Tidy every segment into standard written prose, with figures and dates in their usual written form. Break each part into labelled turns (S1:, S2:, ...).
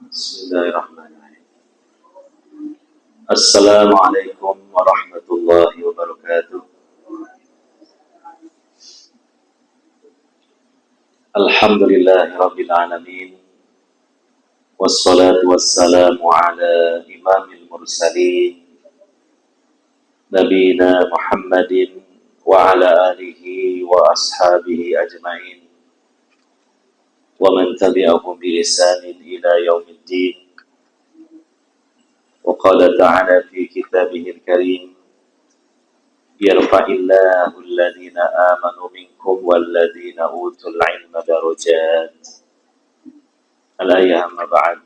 S1: Bismillahirrahmanirrahim. Assalamualaikum warahmatullahi wabarakatuh. Alhamdulillahirabbil alamin. Wassalatu wassalamu ala imamil mursalin nabiyina Muhammadin wa ala alihi wa ashabihi ajmain wa man tabi'ahum bi ihsanin ila yaumiddin. وقال تعالى في كتابه الكريم يرفع الله الذين آمنوا منكم والذين أوتوا العلم درجات. Al-ayah amma ba'd.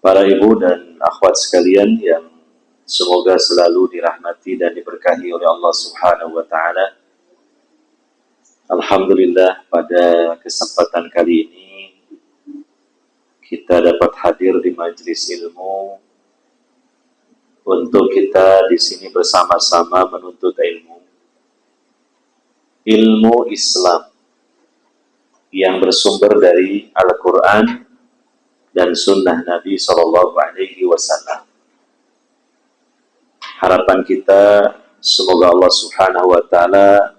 S1: Para ibu dan akhwat sekalian yang semoga selalu dirahmati dan diberkahi oleh Allah Subhanahu wa taala. Alhamdulillah, pada kesempatan kali ini kita dapat hadir di majelis ilmu untuk kita di sini bersama-sama menuntut ilmu Islam yang bersumber dari Al-Quran dan Sunnah Nabi SAW. Harapan kita semoga Allah Subhanahu Wa Taala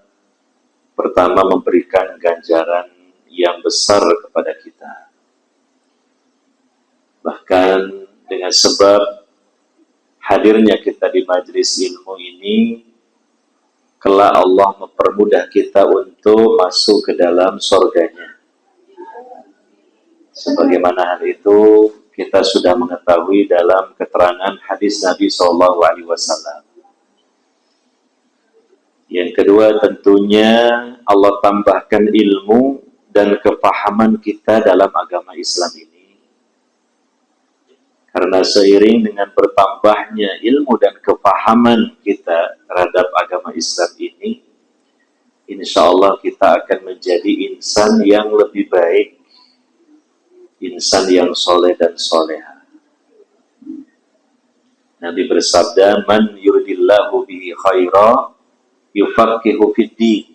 S1: pertama memberikan ganjaran yang besar kepada kita. Bahkan dengan sebab hadirnya kita di majelis ilmu ini, kelak Allah mempermudah kita untuk masuk ke dalam surganya. Sebagaimana hal itu kita sudah mengetahui dalam keterangan hadis Nabi SAW. Yang kedua, tentunya Allah tambahkan ilmu dan kepahaman kita dalam agama Islam ini. Karena seiring dengan bertambahnya ilmu dan kepahaman kita terhadap agama Islam ini, insya Allah kita akan menjadi insan yang lebih baik, insan yang soleh dan soleha. Nabi bersabda, "Man yuridillahu bihi khaira yufaqihu fid-din."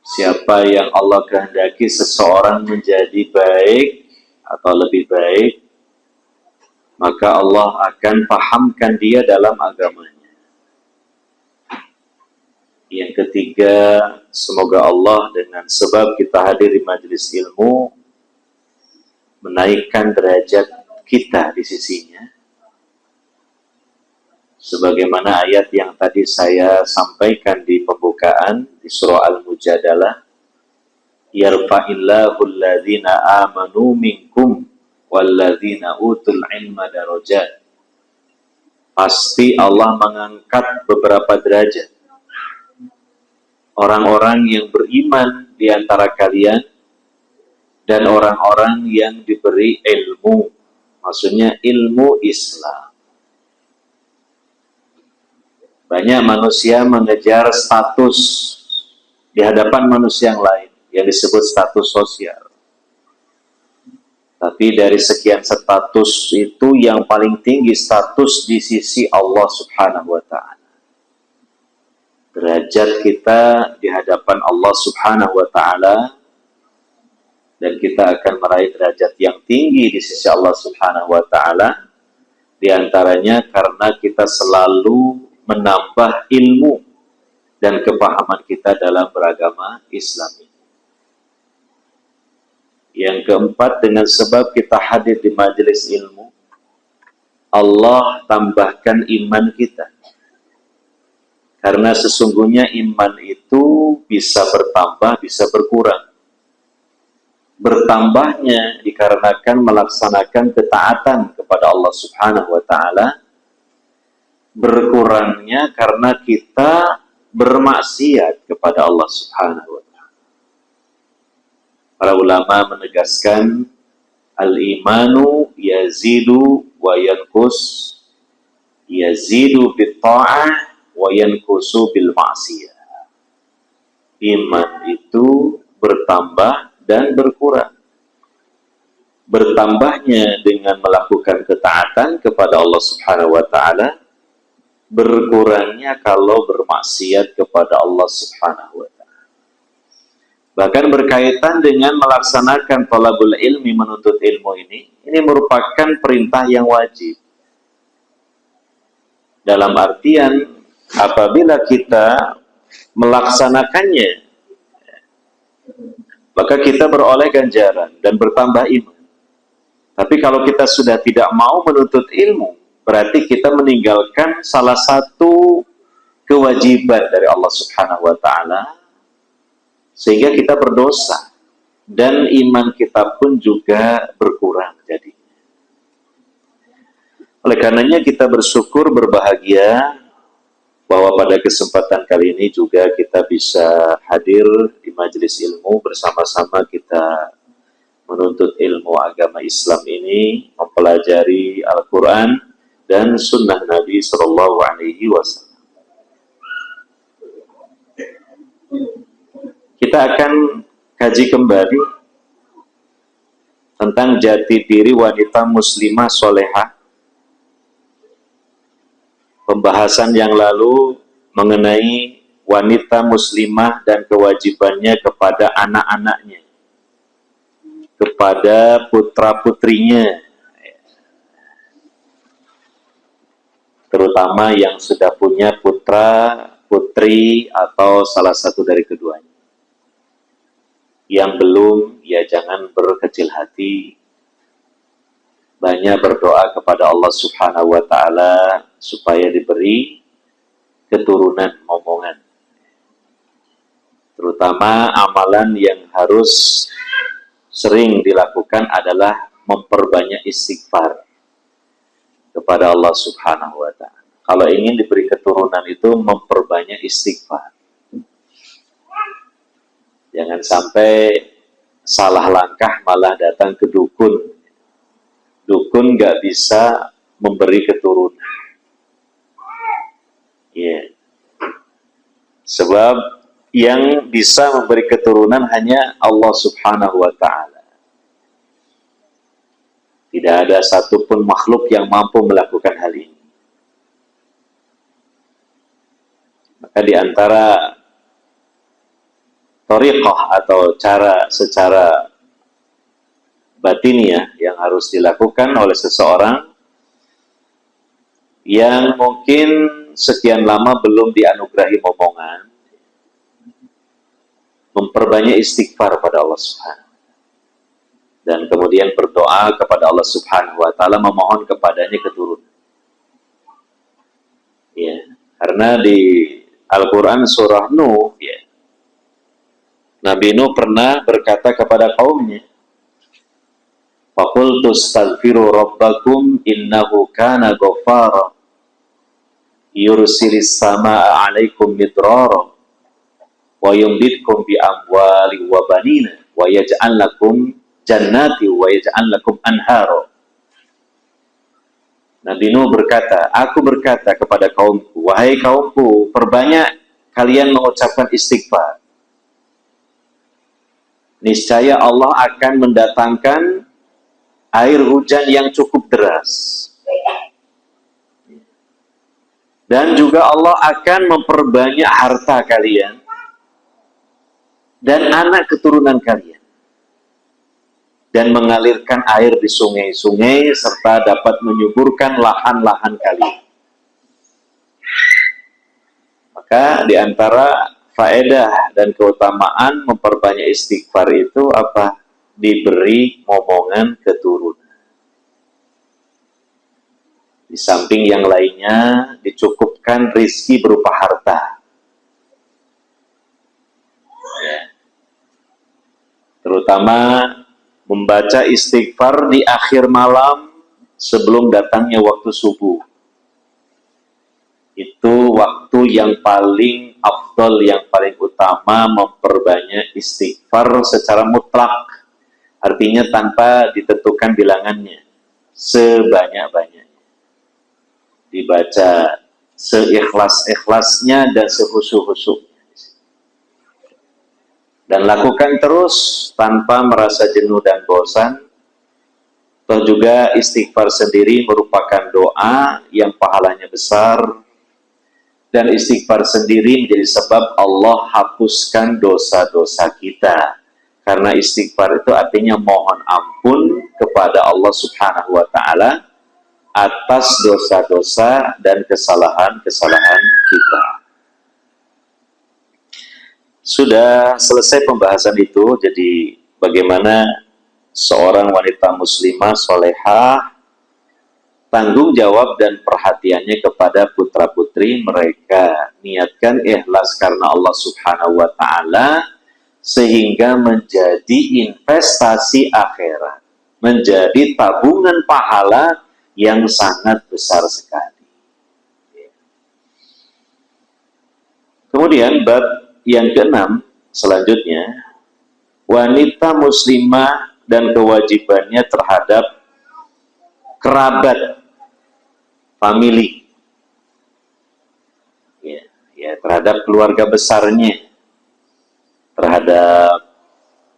S1: Siapa yang Allah kehendaki seseorang menjadi baik atau lebih baik, maka Allah akan pahamkan dia dalam agamanya. Yang ketiga, semoga Allah dengan sebab kita hadir di majelis ilmu menaikkan derajat kita di sisinya. Sebagaimana ayat yang tadi saya sampaikan di pembukaan di surah Al-Mujadalah, yarfa'illahu alladhina amanu minkum walladzina utul ilma darajat. Pasti Allah mengangkat beberapa derajat orang-orang yang beriman di antara kalian dan orang-orang yang diberi ilmu, maksudnya ilmu Islam. Banyak manusia mengejar status di hadapan manusia yang lain yang disebut status sosial. Tapi dari sekian status itu yang paling tinggi status di sisi Allah Subhanahu wa Ta'ala. Derajat kita di hadapan Allah Subhanahu wa Ta'ala, dan kita akan meraih derajat yang tinggi di sisi Allah Subhanahu wa Ta'ala, di antaranya karena kita selalu menambah ilmu dan kepahaman kita dalam beragama Islam. Yang keempat, dengan sebab kita hadir di majelis ilmu, Allah tambahkan iman kita. Karena sesungguhnya iman itu bisa bertambah, bisa berkurang. Bertambahnya dikarenakan melaksanakan ketaatan kepada Allah Subhanahu wa Ta'ala. Berkurangnya karena kita bermaksiat kepada Allah Subhanahu wa Ta'ala. Para ulama menegaskan al-imanu yazidu wa yankus, yazidu bil-ta'ah wa yankusu bil-ma'siyah. Iman itu bertambah dan berkurang. Bertambahnya dengan melakukan ketaatan kepada Allah Subhanahu wa Ta'ala, berkurangnya kalau bermaksiat kepada Allah Subhanahu wa Ta'ala. Bahkan berkaitan dengan melaksanakan thalabul ilmi, menuntut ilmu ini merupakan perintah yang wajib. Dalam artian, apabila kita melaksanakannya, maka kita beroleh ganjaran dan bertambah iman. Tapi kalau kita sudah tidak mau menuntut ilmu, berarti kita meninggalkan salah satu kewajiban dari Allah Subhanahu wa Ta'ala, sehingga kita berdosa dan iman kita pun juga berkurang jadinya. Oleh karenanya kita bersyukur, berbahagia bahwa pada kesempatan kali ini juga kita bisa hadir di majelis ilmu bersama-sama, kita menuntut ilmu agama Islam ini, mempelajari Al-Quran dan Sunnah Nabi Sallallahu Alaihi Wasallam. Kita akan kaji kembali tentang jati diri wanita muslimah solehah. Pembahasan yang lalu mengenai wanita muslimah dan kewajibannya kepada anak-anaknya, kepada putra-putrinya, terutama yang sudah punya putra, putri, atau salah satu dari keduanya. Yang belum, ya jangan berkecil hati, banyak berdoa kepada Allah Subhanahu wa Ta'ala supaya diberi keturunan momongan. Terutama amalan yang harus sering dilakukan adalah memperbanyak istighfar kepada Allah Subhanahu wa Ta'ala. Kalau ingin diberi keturunan itu memperbanyak istighfar. Jangan sampai salah langkah malah datang ke dukun. Dukun nggak bisa memberi keturunan. Yeah. Sebab yang bisa memberi keturunan hanya Allah Subhanahu wa Ta'ala. Tidak ada satupun makhluk yang mampu melakukan hal ini. Maka di antara thariqah atau cara secara batiniah yang harus dilakukan oleh seseorang yang mungkin sekian lama belum dianugerahi momongan, memperbanyak istighfar pada Allah Subhanahu wa Ta'ala, dan kemudian berdoa kepada Allah Subhanahu wa Ta'ala, memohon kepadanya keturunan. Ya, karena di Al-Quran surah Nuh, ya, Nabi Nuh pernah berkata kepada kaumnya, "Faqultu astaghfiru rabbakum innahu kana ghaffara yursilis samaa'a 'alaikum midrara wa yumdidkum bi amwali wa banina wa yaj'al lakum jannati wa yaj'al lakum anhara." Nabi Nuh berkata, "Aku berkata kepada kaumku, wahai kaumku, perbanyak kalian mengucapkan istighfar. Niscaya Allah akan mendatangkan air hujan yang cukup deras. Dan juga Allah akan memperbanyak harta kalian dan anak keturunan kalian. Dan mengalirkan air di sungai-sungai serta dapat menyuburkan lahan-lahan kalian." Maka di antara faedah dan keutamaan memperbanyak istighfar itu apa? Diberi momongan keturunan. Di samping yang lainnya, dicukupkan rizki berupa harta. Ya. Terutama membaca istighfar di akhir malam sebelum datangnya waktu subuh. Itu waktu yang paling afdal, yang paling utama, memperbanyak istighfar secara mutlak. Artinya tanpa ditentukan bilangannya, sebanyak-banyaknya. Dibaca seikhlas-ikhlasnya dan sehusu-husunya. Dan lakukan terus tanpa merasa jenuh dan bosan. Toh juga istighfar sendiri merupakan doa yang pahalanya besar, Dan istighfar sendiri menjadi sebab Allah hapuskan dosa-dosa kita. Karena istighfar itu artinya mohon ampun kepada Allah Subhanahu wa Ta'ala atas dosa-dosa dan kesalahan-kesalahan kita. Sudah selesai pembahasan itu, jadi bagaimana seorang wanita muslimah solehah tanggung jawab dan perhatiannya kepada putra-putri mereka. Niatkan ikhlas karena Allah Subhanahu wa Ta'ala sehingga menjadi investasi akhirat, menjadi tabungan pahala yang sangat besar sekali. Kemudian bab yang keenam selanjutnya, wanita muslimah dan kewajibannya terhadap kerabat, family, terhadap keluarga besarnya, terhadap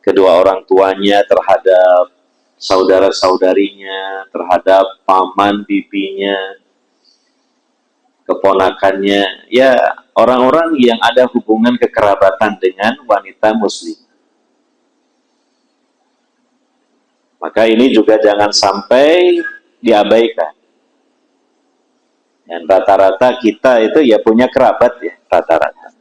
S1: kedua orang tuanya, terhadap saudara-saudarinya, terhadap paman bibinya, keponakannya, ya orang-orang yang ada hubungan kekerabatan dengan wanita muslim. Maka ini juga jangan sampai diabaikan. Dan rata-rata kita itu ya punya kerabat ya, rata-rata.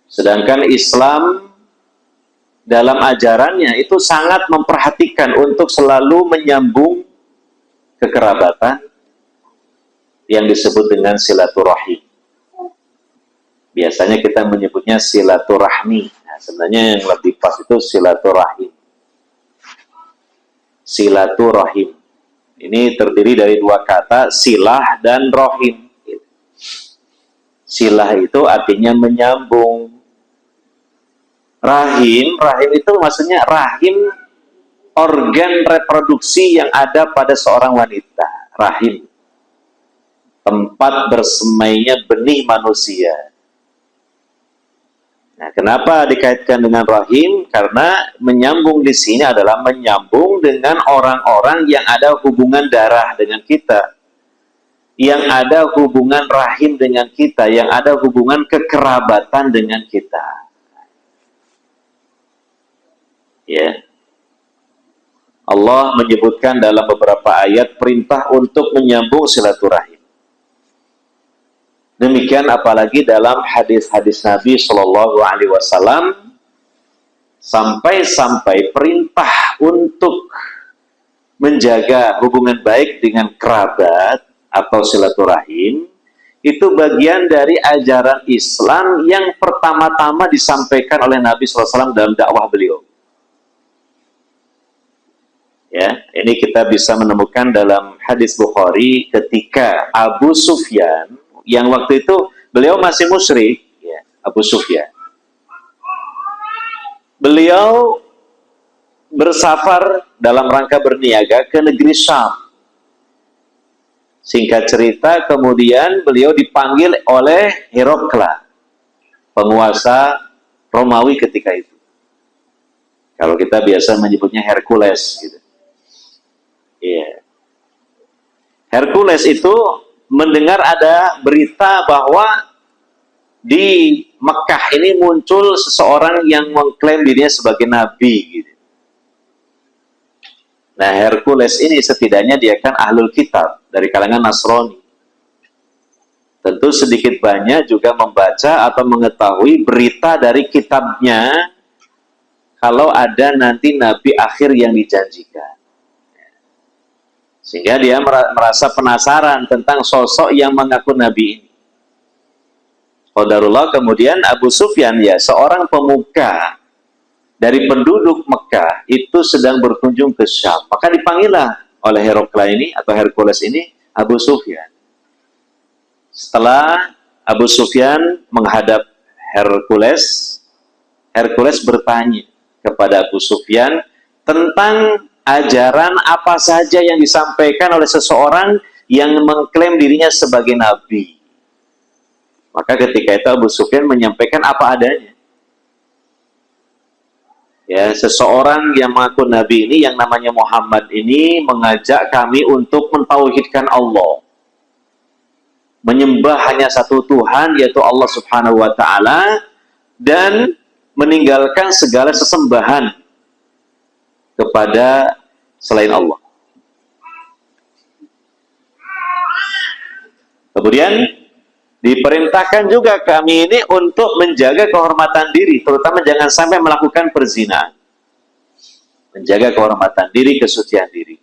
S1: Sedangkan Islam dalam ajarannya itu sangat memperhatikan untuk selalu menyambung kekerabatan yang disebut dengan silaturahim. Biasanya kita menyebutnya silaturahmi. Nah, sebenarnya yang lebih pas itu silaturahim. Silaturahim. Ini terdiri dari dua kata, silah dan rohim. Silah itu artinya menyambung. Rahim itu maksudnya rahim, organ reproduksi yang ada pada seorang wanita. Rahim, tempat bersemainya benih manusia. Nah, kenapa dikaitkan dengan rahim? Karena menyambung di sini adalah menyambung dengan orang-orang yang ada hubungan darah dengan kita, yang ada hubungan rahim dengan kita, yang ada hubungan kekerabatan dengan kita. Ya. Allah menyebutkan dalam beberapa ayat perintah untuk menyambung silaturahim. Demikian apalagi dalam hadis-hadis Nabi Shallallahu Alaihi Wasallam, sampai-sampai perintah untuk menjaga hubungan baik dengan kerabat atau silaturahim itu bagian dari ajaran Islam yang pertama-tama disampaikan oleh Nabi SAW dalam dakwah beliau. Ya, ini kita bisa menemukan dalam hadis Bukhari ketika Abu Sufyan, yang waktu itu beliau masih musyrik, ya, Abu Sufyan. Beliau bersafar dalam rangka berniaga ke negeri Syam. Singkat cerita, kemudian beliau dipanggil oleh Herakles, penguasa Romawi ketika itu. Kalau kita biasa menyebutnya Hercules, gitu. Iya. Hercules itu mendengar ada berita bahwa di Mekah ini muncul seseorang yang mengklaim dirinya sebagai nabi, gitu. Nah, Hercules ini setidaknya dia kan ahlul kitab dari kalangan Nasrani. Tentu sedikit banyak juga membaca atau mengetahui berita dari kitabnya kalau ada nanti nabi akhir yang dijanjikan. Sehingga dia merasa penasaran tentang sosok yang mengaku nabi ini. Qadarullah, kemudian Abu Sufyan, ya, seorang pemuka dari penduduk Mekah itu sedang berkunjung ke Syam. Maka dipanggillah oleh Herakles ini atau Hercules ini Abu Sufyan. Setelah Abu Sufyan menghadap Hercules, Hercules bertanya kepada Abu Sufyan tentang ajaran apa saja yang disampaikan oleh seseorang yang mengklaim dirinya sebagai nabi. Maka ketika itu Abu Sufyan menyampaikan apa adanya. Ya, seseorang yang mengaku nabi ini yang namanya Muhammad ini mengajak kami untuk mentauhidkan Allah. menyembah hanya satu Tuhan, yaitu Allah Subhanahu wa Ta'ala, dan meninggalkan segala sesembahan kepada selain Allah. Kemudian diperintahkan juga kami ini untuk menjaga kehormatan diri, terutama jangan sampai melakukan perzinahan. Menjaga kehormatan diri, kesucian diri.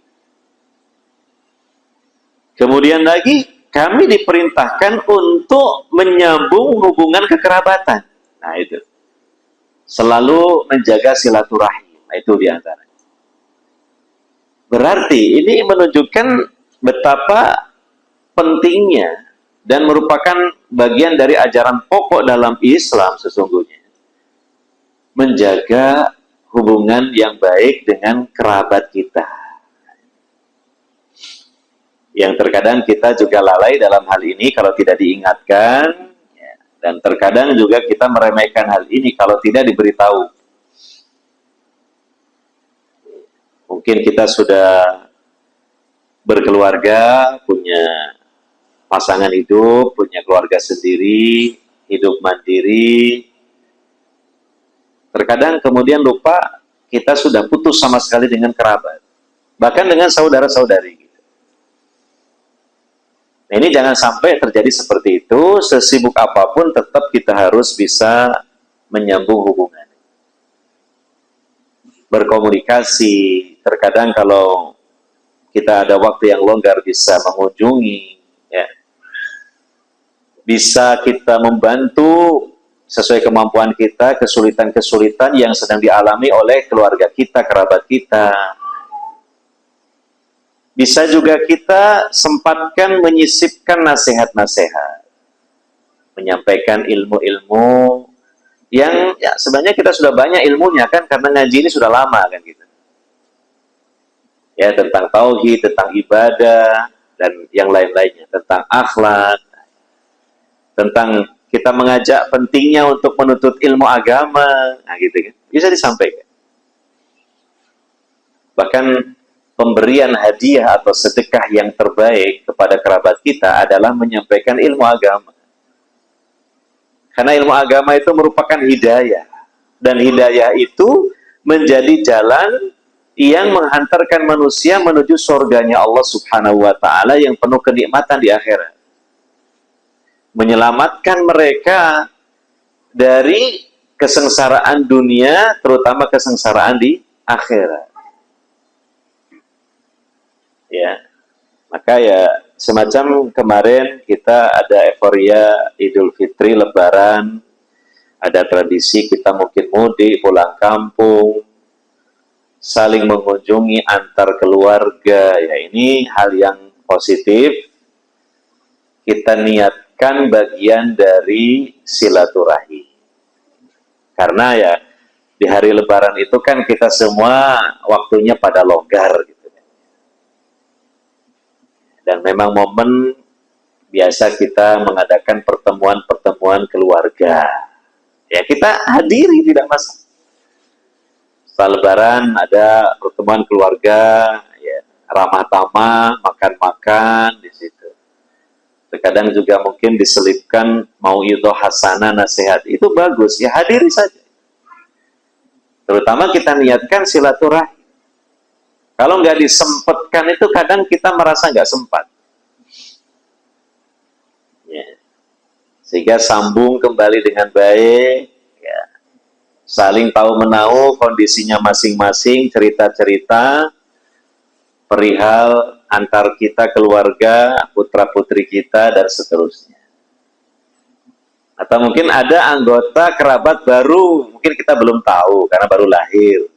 S1: Kemudian lagi kami diperintahkan untuk menyambung hubungan kekerabatan. Nah itu. Selalu menjaga silaturahim. Nah, itu diantara. Berarti ini menunjukkan betapa pentingnya dan merupakan bagian dari ajaran pokok dalam Islam sesungguhnya. Menjaga hubungan yang baik dengan kerabat kita. Yang terkadang kita juga lalai dalam hal ini kalau tidak diingatkan, dan terkadang juga kita meremehkan hal ini kalau tidak diberitahu. Mungkin kita sudah berkeluarga, punya pasangan hidup, punya keluarga sendiri, hidup mandiri. Terkadang kemudian lupa kita sudah putus sama sekali dengan kerabat. Bahkan dengan saudara-saudari. Nah, ini jangan sampai terjadi seperti itu. Sesibuk apapun tetap kita harus bisa menyambung hubungan. Berkomunikasi. Terkadang kalau kita ada waktu yang longgar bisa mengunjungi, ya. Bisa kita membantu sesuai kemampuan kita, kesulitan-kesulitan yang sedang dialami oleh keluarga kita, kerabat kita. Bisa juga kita sempatkan menyisipkan nasihat-nasihat, menyampaikan ilmu-ilmu yang ya sebenarnya kita sudah banyak ilmunya kan, karena ngaji ini sudah lama kan gitu. Ya, tentang tauhid, tentang ibadah, dan yang lain-lainnya, tentang akhlak, tentang kita mengajak pentingnya untuk menuntut ilmu agama, nah gitu kan, bisa disampaikan. Bahkan pemberian hadiah atau sedekah yang terbaik kepada kerabat kita adalah menyampaikan ilmu agama. Karena ilmu agama itu merupakan hidayah, dan hidayah itu menjadi jalan yang menghantarkan manusia menuju surganya Allah Subhanahu wa Ta'ala yang penuh kenikmatan di akhirat. Menyelamatkan mereka dari kesengsaraan dunia, terutama kesengsaraan di akhirat. Ya, maka ya semacam kemarin kita ada euforia Idul Fitri, Lebaran, ada tradisi kita mungkin mudik, pulang kampung, saling mengunjungi antar keluarga, ya ini hal yang positif. Kita niatkan bagian dari silaturahim. Karena ya di hari Lebaran itu kan kita semua waktunya pada longgar gitu. Dan memang momen biasa kita mengadakan pertemuan-pertemuan keluarga. Ya kita hadiri, tidak masalah. Setelah Lebaran ada pertemuan keluarga, ya, ramah tamah, makan-makan di situ. Terkadang juga mungkin diselipkan mauidhah hasanah, nasihat. Itu bagus, ya hadiri saja. Terutama kita niatkan silaturahim. Kalau nggak disempatkan itu kadang kita merasa nggak sempat. Ya. Sehingga sambung kembali dengan baik, ya. Saling tahu-menahu kondisinya masing-masing, cerita-cerita perihal antar kita, keluarga, putra-putri kita, dan seterusnya. Atau mungkin ada anggota kerabat baru, mungkin kita belum tahu, karena baru lahir.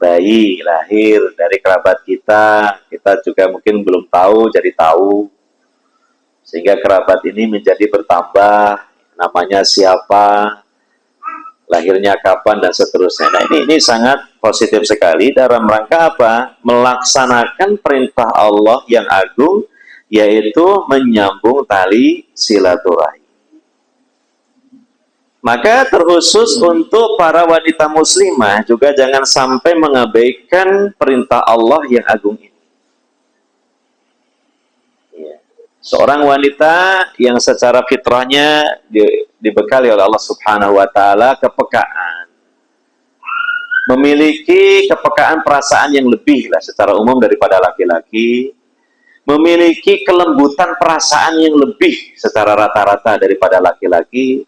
S1: Bayi lahir dari kerabat kita juga mungkin belum tahu, jadi tahu. Sehingga kerabat ini menjadi bertambah, namanya siapa, lahirnya kapan, dan seterusnya. Nah ini sangat positif sekali dalam rangka apa? Melaksanakan perintah Allah yang agung, yaitu menyambung tali silaturahim. Maka terkhusus untuk para wanita muslimah juga jangan sampai mengabaikan perintah Allah yang agung ini. Ya. Seorang wanita yang secara fitrahnya dibekali oleh Allah Subhanahu wa taala kepekaan, memiliki kepekaan perasaan yang lebih lah secara umum daripada laki-laki, memiliki kelembutan perasaan yang lebih secara rata-rata daripada laki-laki,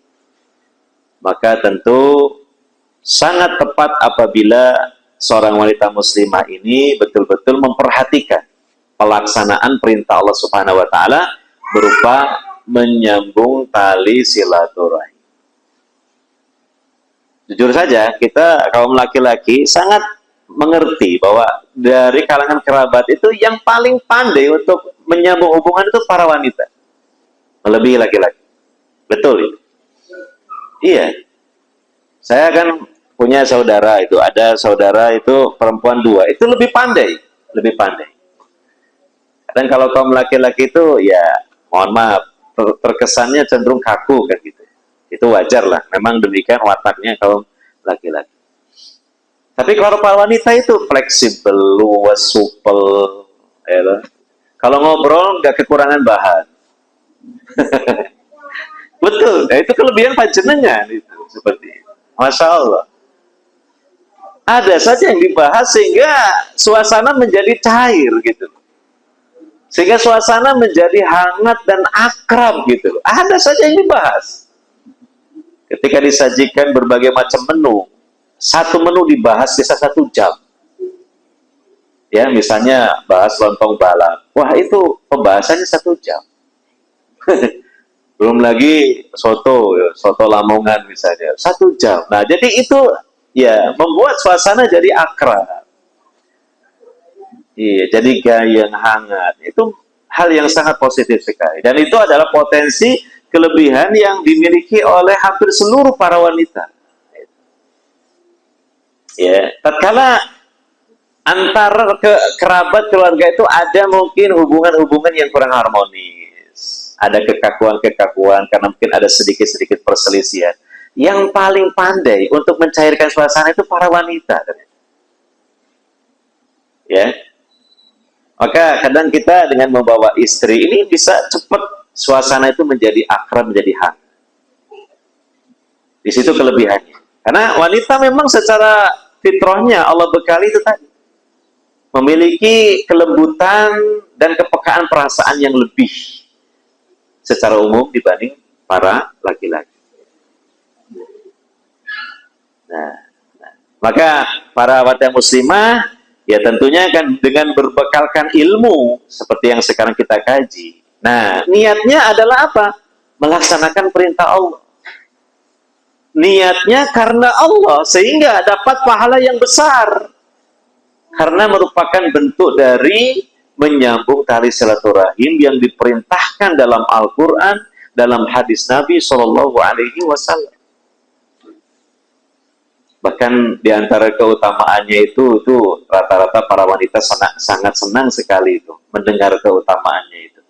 S1: maka tentu sangat tepat apabila seorang wanita muslimah ini betul-betul memperhatikan pelaksanaan perintah Allah Subhanahu wa taala berupa menyambung tali silaturahim. Jujur saja, kita kaum laki-laki sangat mengerti bahwa dari kalangan kerabat itu yang paling pandai untuk menyambung hubungan itu para wanita, melebihi laki-laki. Betul itu. Iya. Saya kan punya saudara itu, ada saudara itu perempuan 2, itu lebih pandai, lebih pandai. Dan kalau kaum laki-laki itu ya mohon maaf, terkesannya cenderung kaku kan gitu. Itu wajar lah, memang demikian wataknya kaum laki-laki. Tapi kalau para wanita itu fleksibel, luas, supel, ya. Kalau ngobrol nggak kekurangan bahan. Betul, nah, itu kelebihan panjenengan itu seperti itu. Masya Allah. Ada saja yang dibahas sehingga suasana menjadi cair gitu. Sehingga suasana menjadi hangat dan akrab gitu. Ada saja yang dibahas. Ketika disajikan berbagai macam menu, satu menu dibahas bisa 1 jam. Ya, misalnya bahas lontong balap. Wah, itu pembahasannya 1 jam. Belum lagi soto, soto Lamongan misalnya, 1 jam. Nah, jadi itu ya membuat suasana jadi akrab. Iya, jadi gaya yang hangat. Itu hal yang sangat positif sekali. Dan itu adalah potensi kelebihan yang dimiliki oleh hampir seluruh para wanita. Ya, tatkala antara kerabat keluarga itu ada mungkin hubungan-hubungan yang kurang harmonis. Ada kekakuan-kekakuan karena mungkin ada sedikit-sedikit perselisihan. Yang paling pandai untuk mencairkan suasana itu para wanita. Ya. Maka kadang kita dengan membawa istri ini bisa cepat suasana itu menjadi akrab, menjadi hangat. Di situ kelebihannya. Karena wanita memang secara fitrahnya Allah bekali itu tadi. Memiliki kelembutan dan kepekaan perasaan yang lebih secara umum dibanding para laki-laki. Nah, maka para wanita muslimah ya tentunya kan dengan berbekalkan ilmu seperti yang sekarang kita kaji. Nah, niatnya adalah apa? Melaksanakan perintah Allah. Niatnya karena Allah sehingga dapat pahala yang besar. Karena merupakan bentuk dari menyambung tali silaturahim yang diperintahkan dalam Al-Qur'an, dalam hadis Nabi Shallallahu alaihi wasallam. Bahkan di antara keutamaannya itu rata-rata para wanita sangat senang sekali itu mendengar keutamaannya itu.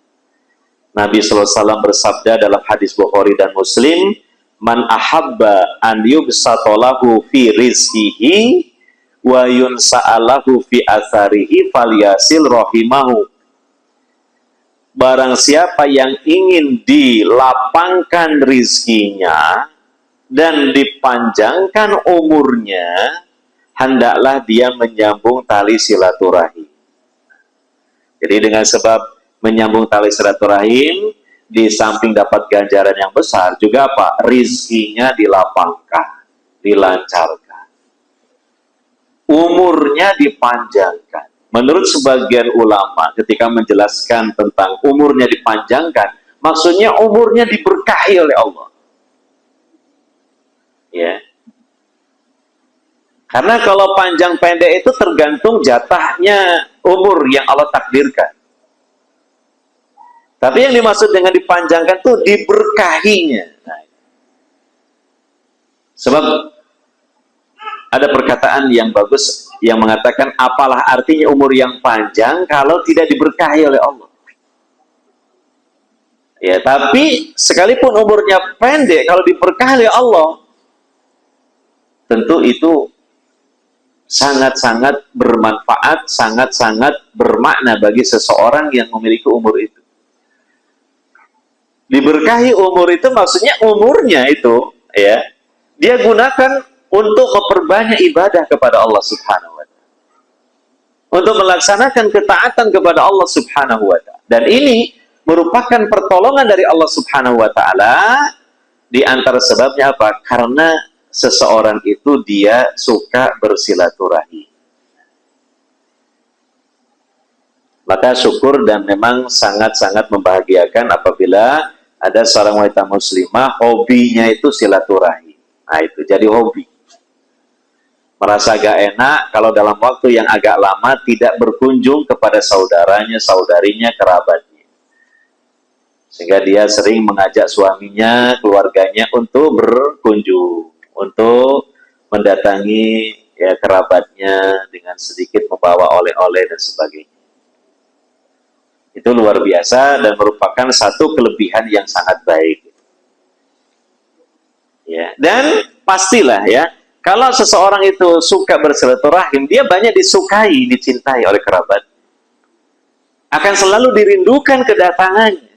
S1: Nabi sallallahu alaihi wasallam bersabda dalam hadis Bukhari dan Muslim, "Man ahabba an yubsatalahu fi rizqihi wa yunsa'alahu fi atharihi falyasil rahimahu." Barang siapa yang ingin dilapangkan rizkinya dan dipanjangkan umurnya, hendaklah dia menyambung tali silaturahim. Jadi dengan sebab menyambung tali silaturahim, di samping dapat ganjaran yang besar, juga apa? Rizkinya dilapangkan, dilancarkan. Umurnya dipanjangkan. Menurut sebagian ulama, ketika menjelaskan tentang umurnya dipanjangkan, maksudnya umurnya diberkahi oleh Allah. Ya. Karena kalau panjang pendek itu tergantung jatahnya umur yang Allah takdirkan. Tapi yang dimaksud dengan dipanjangkan itu diberkahinya. Nah, sebab ada perkataan yang bagus yang mengatakan apalah artinya umur yang panjang kalau tidak diberkahi oleh Allah. Ya, tapi sekalipun umurnya pendek kalau diberkahi oleh Allah, tentu itu sangat-sangat bermanfaat, sangat-sangat bermakna bagi seseorang yang memiliki umur itu. Diberkahi umur itu maksudnya umurnya itu, ya, dia gunakan untuk memperbanyak ibadah kepada Allah Subhanahu wa Ta'ala, untuk melaksanakan ketaatan kepada Allah Subhanahu wa Ta'ala. Dan ini merupakan pertolongan dari Allah Subhanahu wa Ta'ala. Di antara sebabnya apa? Karena seseorang itu dia suka bersilaturahmi. Maka syukur dan memang sangat-sangat membahagiakan apabila ada seorang wanita muslimah hobinya itu silaturahmi. Nah itu jadi hobi. Merasa agak enak kalau dalam waktu yang agak lama tidak berkunjung kepada saudaranya, saudarinya, kerabatnya. Sehingga dia sering mengajak suaminya, keluarganya untuk berkunjung, untuk mendatangi ya kerabatnya dengan sedikit membawa oleh-oleh dan sebagainya. Itu luar biasa dan merupakan satu kelebihan yang sangat baik. Ya, dan pastilah ya, kalau seseorang itu suka bersilaturahim, dia banyak disukai, dicintai oleh kerabat. Akan selalu dirindukan kedatangannya.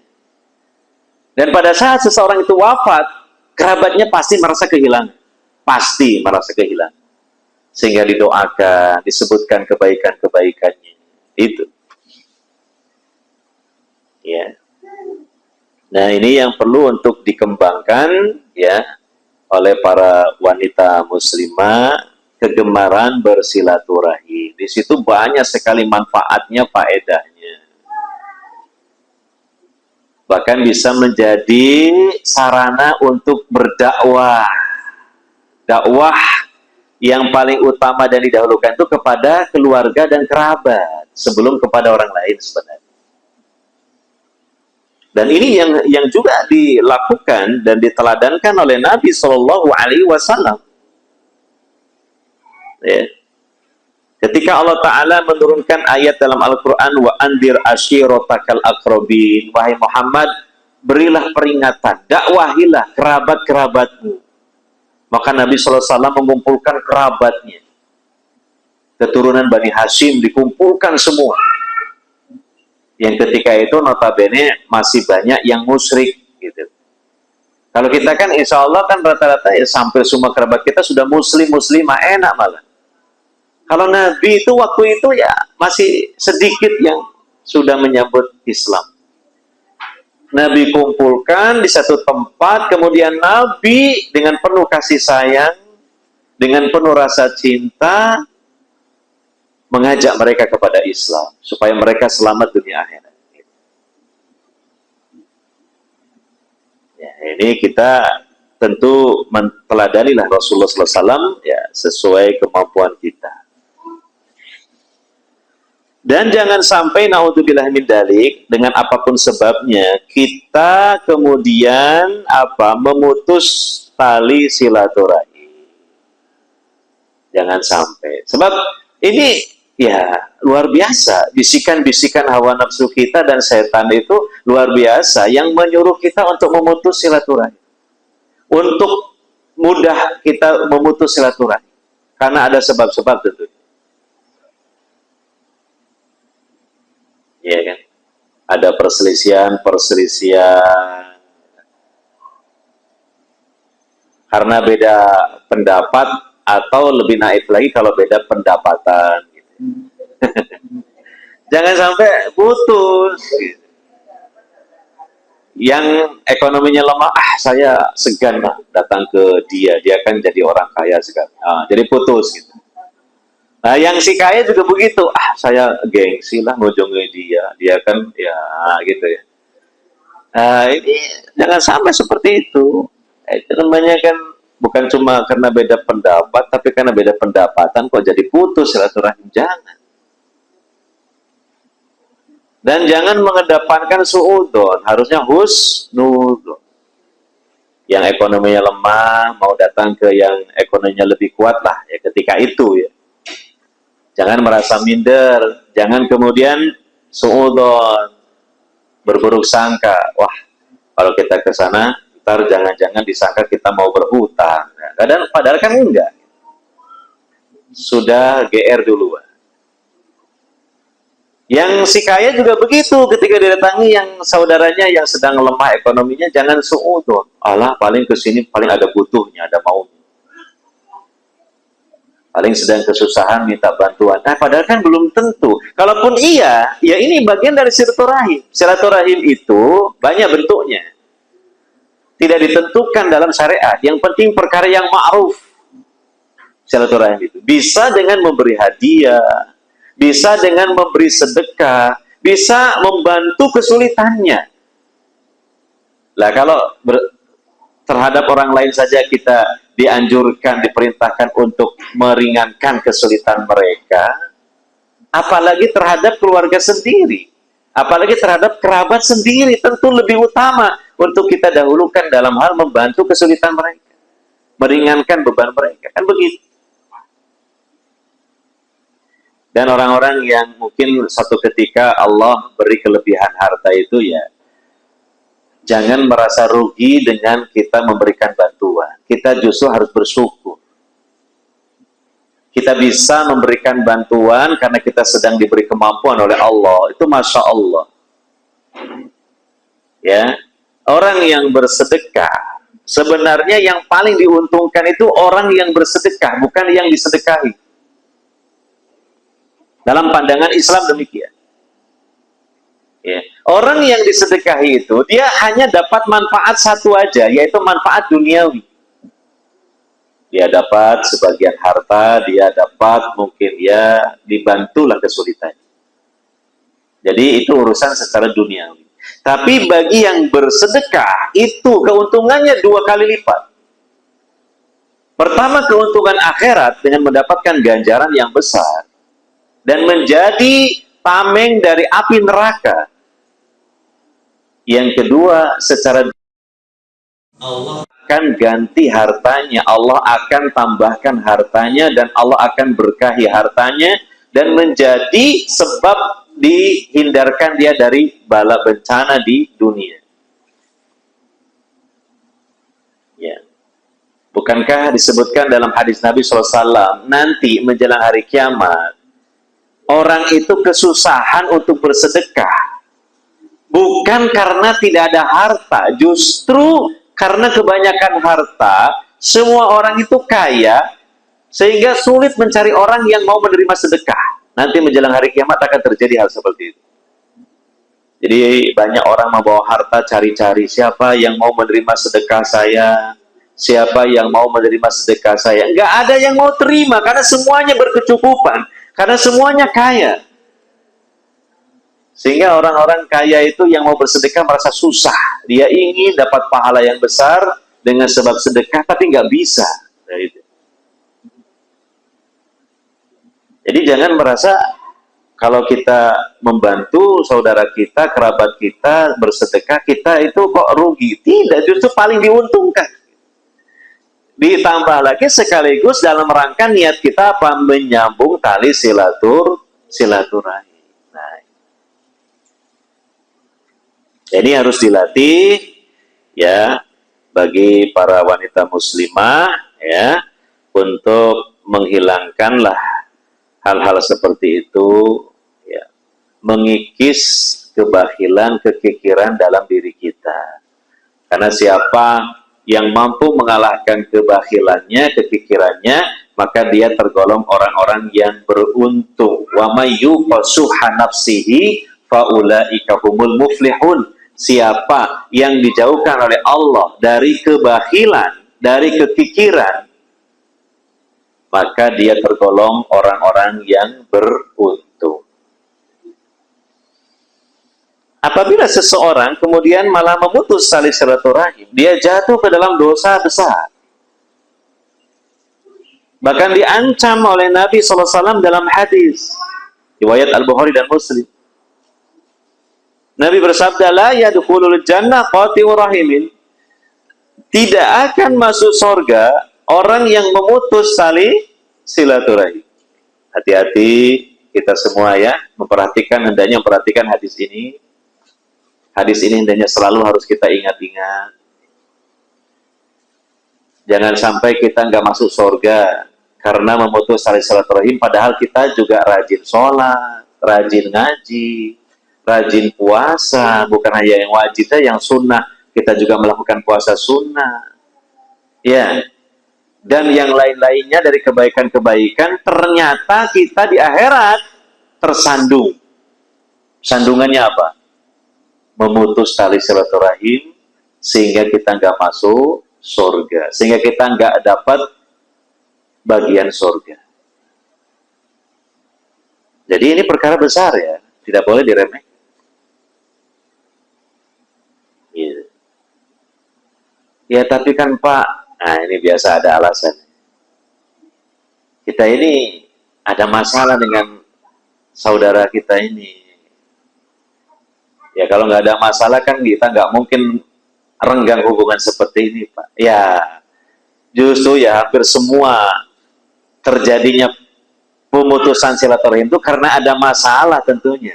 S1: Dan pada saat seseorang itu wafat, kerabatnya pasti merasa kehilangan. Pasti merasa kehilangan. Sehingga didoakan, disebutkan kebaikan-kebaikannya. Itu. Ya. Nah, ini yang perlu untuk dikembangkan ya oleh para wanita muslimah, kegemaran bersilaturahim. Di situ banyak sekali manfaatnya, faedahnya. Bahkan bisa menjadi sarana untuk berdakwah. Dakwah yang paling utama dan didahulukan itu kepada keluarga dan kerabat sebelum kepada orang lain sebenarnya. Dan ini yang juga dilakukan dan diteladankan oleh Nabi Shallallahu Alaihi Wasallam. Ya. Ketika Allah Ta'ala menurunkan ayat dalam Al-Quran, wa andir ashiratakal akrobin, wahai Muhammad, berilah peringatan, dakwahilah kerabat-kerabatmu. Maka Nabi Sallallahu Alaihi Wasallam mengumpulkan kerabatnya, keturunan Bani Hashim dikumpulkan semua. Yang ketika itu notabene masih banyak yang musyrik gitu. Kalau kita kan insya Allah kan rata-rata ya sampai semua kerabat kita sudah muslimah, enak malah. Kalau Nabi itu waktu itu ya masih sedikit yang sudah menyambut Islam. Nabi kumpulkan di satu tempat, kemudian Nabi dengan penuh kasih sayang, dengan penuh rasa cinta, mengajak mereka kepada Islam supaya mereka selamat dunia akhirat. Ya, ini kita tentu menteladanilah Rasulullah SAW ya sesuai kemampuan kita. Dan jangan sampai naudzubillah min dzalik dengan apapun sebabnya kita kemudian memutus tali silaturahim. Jangan sampai. Sebab ini ya luar biasa, bisikan-bisikan hawa nafsu kita dan setan itu luar biasa yang menyuruh kita untuk memutus silaturahim, untuk mudah kita memutus silaturahim karena ada sebab-sebab tentunya, ya kan? Ada perselisihan karena beda pendapat atau lebih naif lagi kalau beda pendapatan. Jangan sampai putus. Yang ekonominya lemah, saya segan datang ke dia kan jadi orang kaya sekarang. Jadi putus gitu. Nah, yang si kaya juga begitu. Saya gengsi lah ngunjungi dia kan ya gitu ya. Ini jangan sampai seperti itu. Itu namanya kan bukan cuma karena beda pendapat, tapi karena beda pendapatan kok jadi putus silaturahim. Jangan. Dan jangan mengedepankan suudzon, harusnya husnudzon. Yang ekonominya lemah mau datang ke yang ekonominya lebih kuat lah ya ketika itu ya. Jangan merasa minder, jangan kemudian suudzon, berburuk sangka. Wah, kalau kita ke sana, ntar jangan-jangan disangka kita mau berhutang. Padahal kan enggak. Sudah GR duluan. Yang si kaya juga begitu, ketika didatangi yang saudaranya yang sedang lemah ekonominya, jangan suudzon. Allah paling kesini paling ada butuhnya, ada maunya. Paling sedang kesusahan minta bantuan. Nah, padahal kan belum tentu. Kalaupun iya, ya ini bagian dari silaturahim. Silaturahim itu banyak bentuknya. Tidak ditentukan dalam syariat. Yang penting perkara yang ma'ruf. Silaturahim itu bisa dengan memberi hadiah, bisa dengan memberi sedekah, bisa membantu kesulitannya. Lah kalau terhadap orang lain saja kita dianjurkan, diperintahkan untuk meringankan kesulitan mereka, apalagi terhadap keluarga sendiri, apalagi terhadap kerabat sendiri, tentu lebih utama untuk kita dahulukan dalam hal membantu kesulitan mereka, meringankan beban mereka, kan begitu. Dan orang-orang yang mungkin satu ketika Allah beri kelebihan harta itu, ya jangan merasa rugi dengan kita memberikan bantuan. Kita justru harus bersyukur. Kita bisa memberikan bantuan karena kita sedang diberi kemampuan oleh Allah. Itu Masya Allah. Ya, orang yang bersedekah, sebenarnya yang paling diuntungkan itu orang yang bersedekah, bukan yang disedekahi. Dalam pandangan Islam demikian. Ya. Orang yang disedekahi itu, dia hanya dapat manfaat satu aja, yaitu manfaat duniawi. Dia dapat sebagian harta, dia dapat mungkin ya dibantulah kesulitannya. Jadi itu urusan secara duniawi. Tapi bagi yang bersedekah, itu keuntungannya 2 kali lipat. Pertama, keuntungan akhirat dengan mendapatkan ganjaran yang besar. Dan menjadi tameng dari api neraka. Yang kedua, secara Allah akan ganti hartanya, Allah akan tambahkan hartanya, dan Allah akan berkahi hartanya, dan menjadi sebab dihindarkan dia dari bala bencana di dunia. Ya. Bukankah disebutkan dalam hadis Nabi SAW, nanti menjelang hari kiamat, orang itu kesusahan untuk bersedekah. Bukan karena tidak ada harta, justru karena kebanyakan harta, semua orang itu kaya, sehingga sulit mencari orang yang mau menerima sedekah. Nanti menjelang hari kiamat akan terjadi hal seperti itu. Jadi banyak orang membawa harta, cari-cari siapa yang mau menerima sedekah saya, siapa yang mau menerima sedekah saya. Nggak ada yang mau terima, karena semuanya berkecukupan. Karena semuanya kaya. Sehingga orang-orang kaya itu yang mau bersedekah merasa susah. Dia ingin dapat pahala yang besar dengan sebab sedekah, tapi nggak bisa. Jadi jangan merasa kalau kita membantu saudara kita, kerabat kita, bersedekah, kita itu kok rugi. Tidak, justru paling diuntungkan. Ditambah lagi sekaligus dalam rangka niat kita apa? Menyambung tali silaturahim. Nah, ini harus dilatih ya bagi para wanita muslimah ya untuk menghilangkanlah hal-hal seperti itu ya, mengikis kebahilan, kekikiran dalam diri kita. Karena siapa yang mampu mengalahkan kebahilannya, kepikirannya, maka dia tergolong orang-orang yang beruntung. Wa may yuqasuha nafsihi faulaika humul muflihun. Siapa yang dijauhkan oleh Allah dari kebahilan, dari kepikiran, maka dia tergolong orang-orang yang beruntung. Apabila seseorang kemudian malah memutus tali silaturahim, dia jatuh ke dalam dosa besar. Bahkan diancam oleh Nabi SAW dalam hadis riwayat Al-Bukhari dan Muslim. Nabi bersabda, la yadkhulul jannah qati'ur rahimin. Tidak akan masuk surga orang yang memutus tali silaturahim. Hati-hati kita semua ya, hendaknya memperhatikan hadis ini. Hadis ini hendaknya selalu harus kita ingat-ingat. Jangan sampai kita nggak masuk surga karena memutus tali silaturahim, padahal kita juga rajin sholat, rajin ngaji, rajin puasa, bukan hanya yang wajib saja, yang sunnah kita juga melakukan puasa sunnah, ya, dan yang lain-lainnya dari kebaikan-kebaikan. Ternyata kita di akhirat tersandung. Sandungannya apa? Memutus tali silaturahim sehingga kita nggak masuk surga, sehingga kita nggak dapat bagian surga. Jadi ini perkara besar ya, tidak boleh diremehkan. Ya tapi kan Pak, nah ini biasa ada alasan. Kita ini ada masalah dengan saudara kita ini. Ya kalau nggak ada masalah kan kita nggak mungkin renggang hubungan seperti ini Pak. Ya justru ya hampir semua terjadinya pemutusan silaturahim itu karena ada masalah tentunya.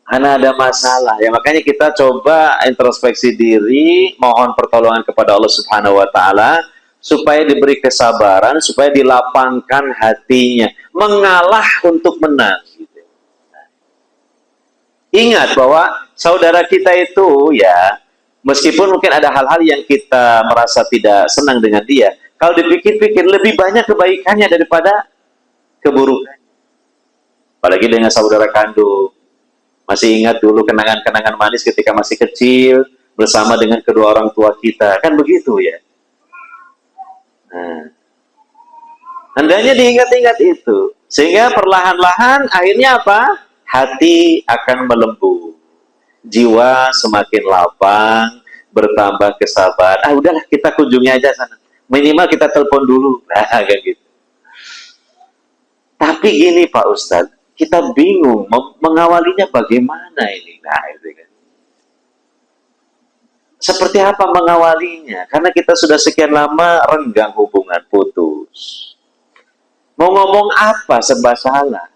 S1: Karena ada masalah, ya makanya kita coba introspeksi diri, mohon pertolongan kepada Allah Subhanahu wa Ta'ala supaya diberi kesabaran, supaya dilapangkan hatinya, mengalah untuk menang. Gitu. Ingat bahwa saudara kita itu ya, meskipun mungkin ada hal-hal yang kita merasa tidak senang dengan dia, kalau dipikir-pikir lebih banyak kebaikannya daripada keburukan. Apalagi dengan saudara kandung. Masih ingat dulu kenangan-kenangan manis ketika masih kecil bersama dengan kedua orang tua kita, kan begitu ya. Nah, hendaknya diingat-ingat itu, sehingga perlahan-lahan akhirnya apa? Hati akan melembut, jiwa semakin lapang, bertambah kesabaran. Ah udahlah kita kunjungi aja sana, minimal kita telepon dulu, nah kayak gitu. Tapi gini Pak Ustadz, kita bingung mengawalinya bagaimana ini. Nah, itu kan. Seperti apa mengawalinya? Karena kita sudah sekian lama renggang hubungan, putus. Mau ngomong apa serba salah.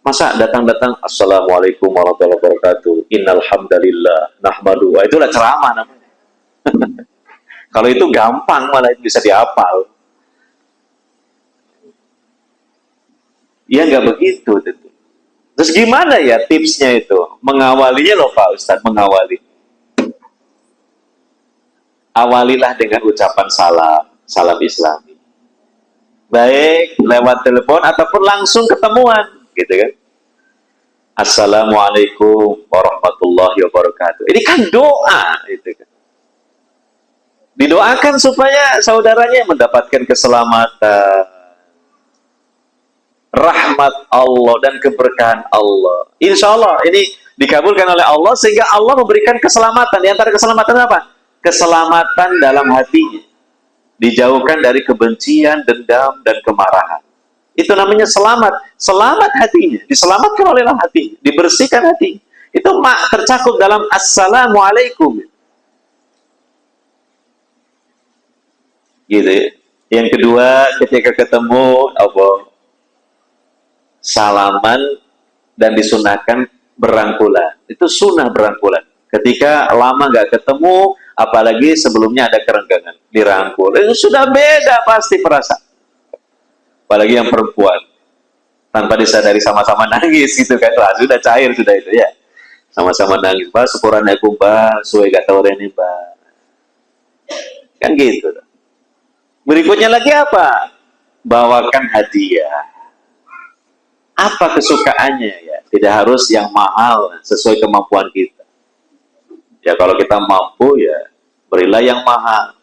S1: Masa datang-datang Assalamualaikum warahmatullahi wabarakatuh. Innal hamdalillah nahmadu. Wah, itulah ceramah namanya. Kalau itu gampang malah bisa dihafal. Ya nggak begitu tentu. Terus gimana ya tipsnya itu? Mengawalinya loh Pak Ustadz, mengawali. Awalilah dengan ucapan salam, salam Islami. Baik lewat telepon ataupun langsung ketemuan, gitu kan? Assalamualaikum warahmatullahi wabarakatuh. Ini kan doa, gitu kan? Didoakan supaya saudaranya mendapatkan keselamatan, rahmat Allah dan keberkahan Allah. Insya Allah ini dikabulkan oleh Allah sehingga Allah memberikan keselamatan. Di antara keselamatan apa? Keselamatan dalam hatinya. Dijauhkan dari kebencian, dendam, dan kemarahan. Itu namanya selamat. Selamat hatinya. Diselamatkan oleh hati. Dibersihkan hati. Itu tercakup dalam Assalamualaikum. Gitu ya. Yang kedua, ketika ketemu Allah, salaman dan disunahkan berangkulan. Itu sunnah berangkulan. Ketika lama nggak ketemu, apalagi sebelumnya ada kerenggangan, dirangkul. Itu sudah beda pasti perasaan. Apalagi yang perempuan. Tanpa disadari sama-sama nangis gitu kan. Wah, sudah cair sudah itu ya. Sama-sama nangis. Bah, syukuran aku bah, suwe gak tau ini bah. Kan gitu. Berikutnya lagi apa? Bawakan hadiah. Apa kesukaannya ya? Tidak harus yang mahal sesuai kemampuan kita. Ya kalau kita mampu ya berilah yang mahal.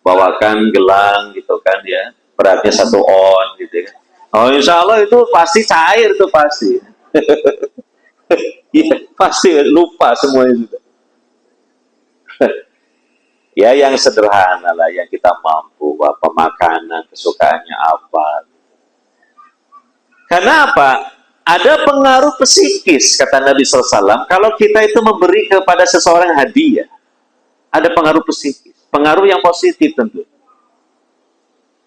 S1: Bawakan gelang gitu kan ya. Beratnya 1 on gitu kan. Oh insya Allah itu pasti cair tuh pasti. Ya, pasti lupa semuanya juga. Ya yang sederhana lah yang kita mampu. Apa makanan, kesukaannya apa. Karena apa? Ada pengaruh psikis, kata Nabi SAW, kalau kita itu memberi kepada seseorang hadiah. Ada pengaruh psikis. Pengaruh yang positif tentu.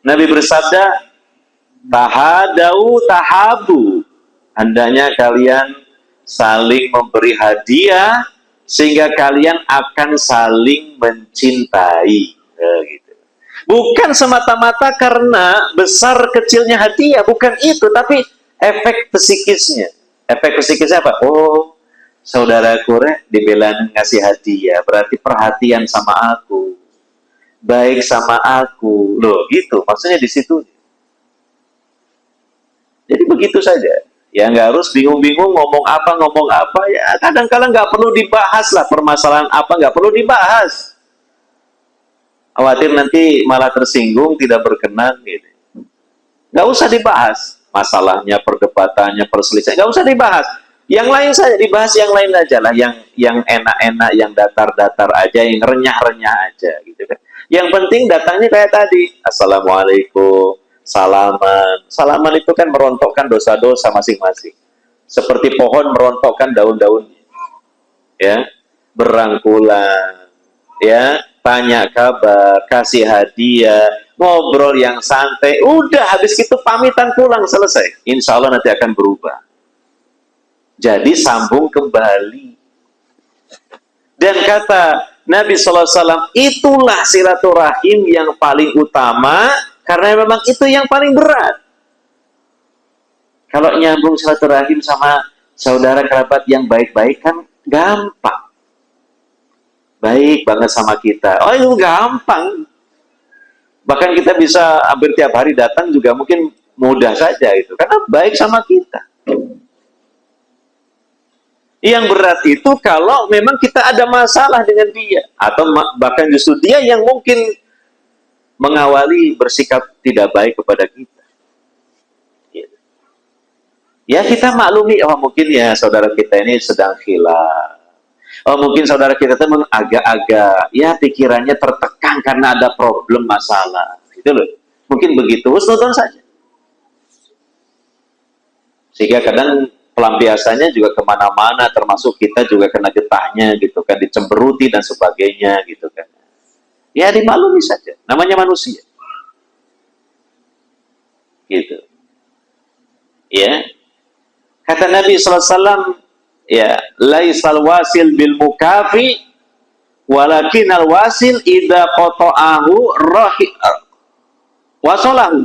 S1: Nabi bersabda, tahadau tahabu. Hendaknya kalian saling memberi hadiah, sehingga kalian akan saling mencintai. Gitu. Bukan semata-mata karena besar kecilnya hadiah, bukan itu, tapi efek psikisnya. Efek psikisnya apa? Oh, saudaraku dibelain ngasih hadiah, berarti perhatian sama aku, baik sama aku, loh gitu. Maksudnya di situ. Jadi begitu saja. Ya nggak harus bingung-bingung ngomong apa ya. Kadang-kadang nggak perlu dibahas lah permasalahan apa, nggak perlu dibahas. Khawatir nanti malah tersinggung, tidak berkenan gitu. Nggak usah dibahas masalahnya, perdebatannya, perselisihan, nggak usah dibahas. Yang lain saja dibahas, yang lain aja lah, yang enak-enak, yang datar-datar aja, yang renyah-renyah aja gitu kan. Yang penting datangnya kayak tadi, assalamualaikum, salaman. Salaman itu kan merontokkan dosa-dosa masing-masing. Seperti pohon merontokkan daun-daunnya, ya, berangkulan, ya, tanya kabar, kasih hadiah, ngobrol yang santai, udah habis itu pamitan pulang, selesai. Insya Allah nanti akan berubah. Jadi sambung kembali. Dan kata Nabi SAW, itulah silaturahim yang paling utama, karena memang itu yang paling berat. Kalau nyambung silaturahim sama saudara kerabat yang baik-baik kan gampang. Baik banget sama kita. Oh, itu gampang. Bahkan kita bisa hampir tiap hari datang juga mungkin mudah saja itu. Karena baik sama kita. Yang berat itu kalau memang kita ada masalah dengan dia. Atau bahkan justru dia yang mungkin mengawali bersikap tidak baik kepada kita. Ya kita maklumi, oh mungkin ya saudara kita ini sedang khilaf. Oh mungkin saudara kita itu agak-agak ya pikirannya tertekan karena ada problem masalah. Gitu loh. Mungkin begitu, husnudon saja. Sehingga kadang pelampiasannya juga kemana-mana, termasuk kita juga kena getahnya gitu kan, dicemberuti dan sebagainya gitu kan. Ya dimaklumi saja, namanya manusia. Gitu. Ya. Kata Nabi SAW, ya, laisal wasil bil mukafi, walakin al wasil idza qata'ahu wasolahu.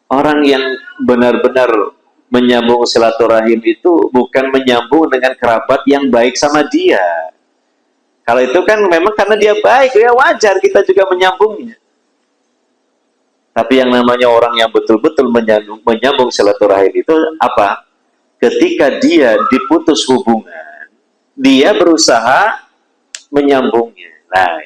S1: Orang yang benar-benar menyambung silaturahim itu bukan menyambung dengan kerabat yang baik sama dia. Kalau itu kan memang karena dia baik, ya wajar kita juga menyambungnya. Tapi yang namanya orang yang betul-betul menyambung silaturahim itu apa? Ketika dia diputus hubungan, dia berusaha menyambungnya. Nah,